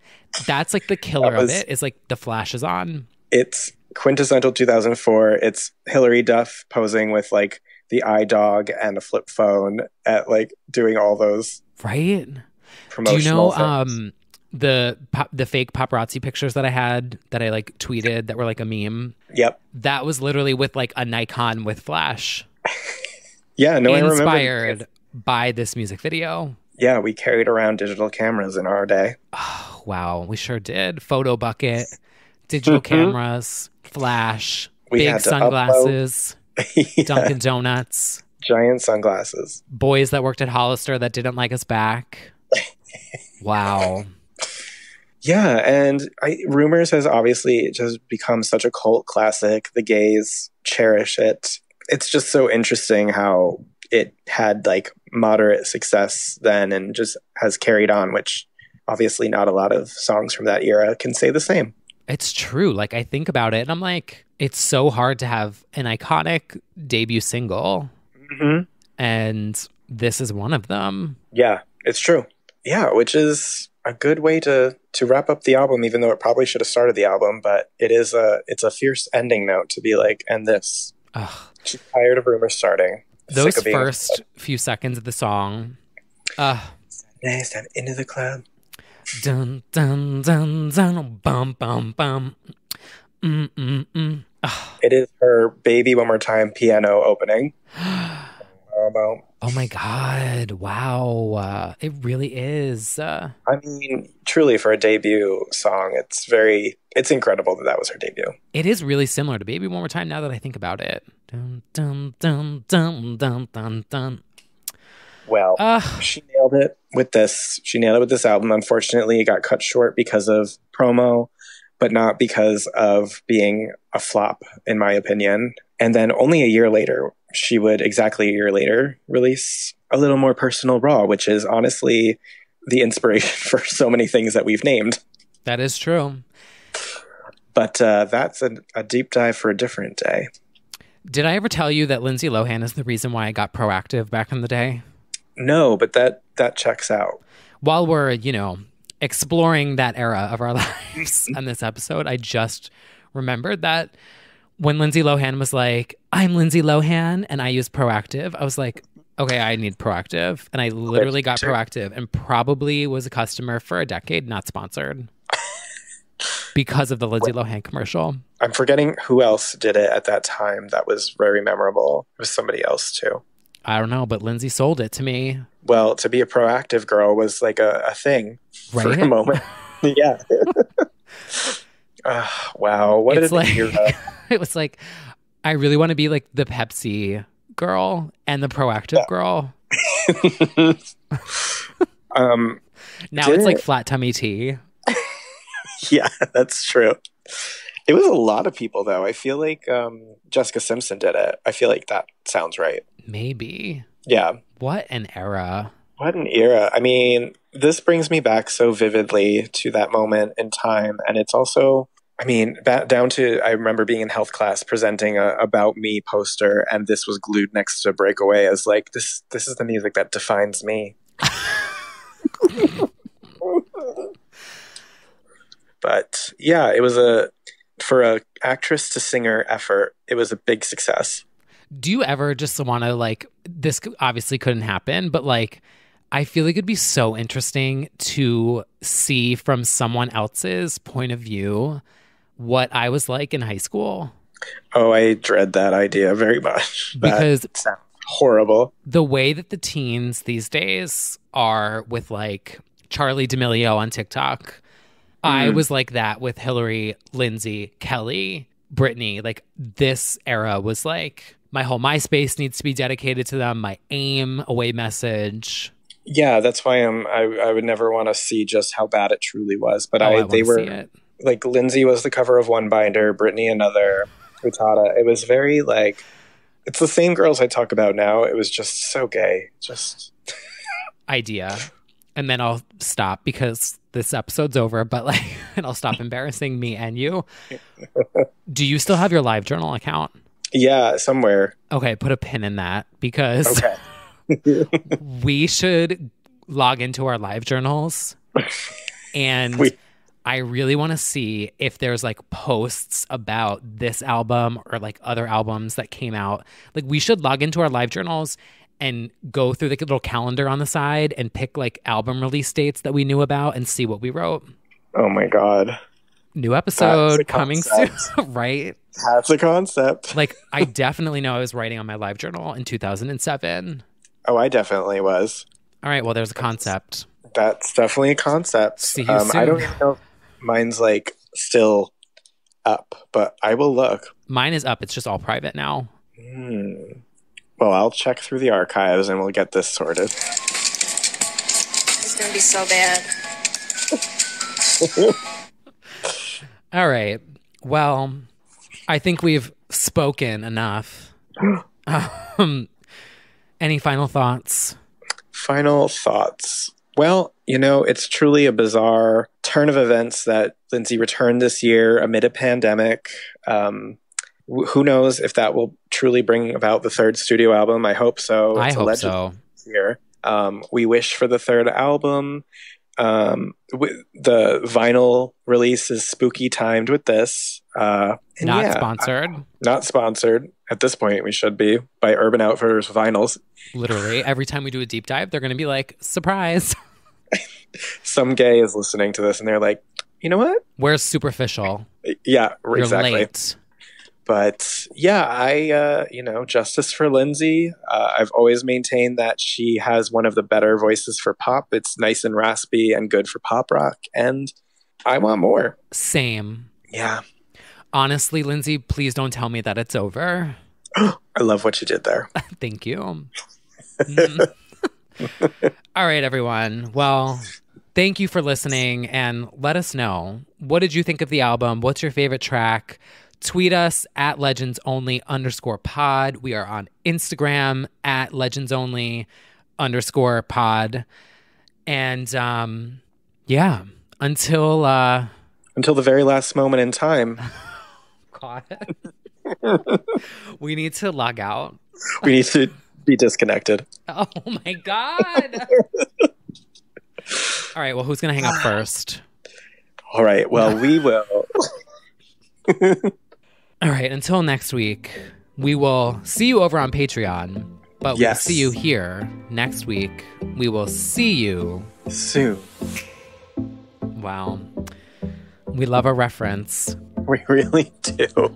That's like the killer of it, is like the flash is on. It's quintessential 2004. It's Hillary Duff posing with like the iDog and a flip phone at like doing all those right promotional things. The fake paparazzi pictures that I had that I like tweeted that were like a meme? Yep. That was literally with like a Nikon with flash. Yeah, no, I remember. Inspired by this music video. Yeah, we carried around digital cameras in our day. Oh, wow, we sure did. Photo bucket, digital cameras, flash, big sunglasses, Dunkin' Donuts. Giant sunglasses. Boys that worked at Hollister that didn't like us back. Wow. Yeah, and Rumors has obviously just become such a cult classic. The gays cherish it. It's just so interesting how it had like moderate success then and just has carried on, which obviously not a lot of songs from that era can say the same. It's true. Like I think about it and I'm like, it's so hard to have an iconic debut single. Mm-hmm. And this is one of them. Yeah, it's true. Yeah, which is a good way to wrap up the album, even though it probably should have started the album, but it's a fierce ending note to be like, and this. Ugh. She's tired of Rumors starting. Those first few seconds of the song. Nice time into the club. Dun dun dun dun bum bum bum. It is her Baby One More Time piano opening. Oh my God. Wow. It really is. I mean, truly for a debut song, it's incredible that was her debut. It is really similar to Baby One More Time now that I think about it. Dun, dun, dun, dun, dun, dun, dun. Well, she nailed it with this. She nailed it with this album. Unfortunately, it got cut short because of promo, but not because of being a flop, in my opinion. And then only exactly a year later, release A Little More Personal Raw, which is honestly the inspiration for so many things that we've named. That is true. But that's a deep dive for a different day. Did I ever tell you that Lindsay Lohan is the reason why I got proactive back in the day? No, but that checks out. While we're, exploring that era of our lives on this episode, I just remembered that when Lindsay Lohan was like, I'm Lindsay Lohan, and I use Proactive, I was like, okay, I need Proactive. And I literally got Proactive and probably was a customer for a decade, not sponsored, because of the Lindsay Lohan commercial. I'm forgetting who else did it at that time that was very memorable. It was somebody else too. I don't know, but Lindsay sold it to me. Well, to be a proactive girl was like a thing for a moment. Yeah. Wow. What it's an era. It was like, I really want to be like the Pepsi girl and the proactive girl. Now it's like flat tummy tea. Yeah, that's true. It was a lot of people, though. I feel like Jessica Simpson did it. I feel like that sounds right. Maybe. Yeah. What an era. What an era. I mean, this brings me back so vividly to that moment in time. And it's also, I mean, down to, I remember being in health class presenting a About Me poster, and this was glued next to Breakaway as like, this is the music that defines me. But yeah, it was for a actress to singer effort, it was a big success. Do you ever just want to like, this obviously couldn't happen, but like, I feel like it'd be so interesting to see from someone else's point of view what I was like in high school. Oh, I dread that idea very much. Because that sounds horrible. The way that the teens these days are with like Charlie D'Amelio on TikTok, I was like that with Hillary, Lindsay, Kelly, Brittany. Like this era was like, my whole MySpace needs to be dedicated to them. My AIM away message. Yeah, that's why I would never want to see just how bad it truly was. But they were like, Lindsay was the cover of one binder, Brittany another, Utada. It was very like, it's the same girls I talk about now. It was just so gay. Just idea. And then I'll stop because this episode's over, but like, and I'll stop embarrassing me and you. Do you still have your LiveJournal account? Yeah, somewhere. Okay, put a pin in that because we should log into our LiveJournals. And I really want to see if there's like posts about this album or like other albums that came out. Like we should log into our live journals and go through the little calendar on the side and pick like album release dates that we knew about and see what we wrote. Oh my God. New episode coming soon, right? That's a concept. Like I definitely know I was writing on my live journal in 2007. Oh, I definitely was. All right, well, there's a concept. That's definitely a concept. See you soon. I don't even know if mine's like still up, but I will look. Mine is up. It's just all private now. Well, I'll check through the archives and we'll get this sorted. It's gonna be so bad. All right. Well, I think we've spoken enough. Any final thoughts? Final thoughts. Well, it's truly a bizarre turn of events that Lyndsey returned this year amid a pandemic. Who knows if that will truly bring about the third studio album? I hope so. I hope so. Here. We wish for the third album. The vinyl release is spooky timed with this. Not sponsored. Not sponsored. At this point, we should be by Urban Outfitters Vinyls. Literally, every time we do a deep dive, they're going to be like, surprise. Some gay is listening to this and they're like, you know what? Where's Superficial? Yeah, You're exactly. Late. But yeah, I, justice for Lyndsey. I've always maintained that she has one of the better voices for pop. It's nice and raspy and good for pop rock. And I want more. Same. Yeah. Honestly, Lyndsey, please don't tell me that it's over. I love what you did there. Thank you. All right, everyone. Well, thank you for listening and let us know. What did you think of the album? What's your favorite track? Tweet us at legendsonly_pod. We are on Instagram at legendsonly_pod. And yeah, until the very last moment in time. God. We need to log out. We need to be disconnected. Oh my God. All right, well, who's going to hang up first? All right, well, we will. All right, until next week, we will see you over on Patreon, but we'll see you here next week. We will see you soon. Wow. We love a reference. We really do.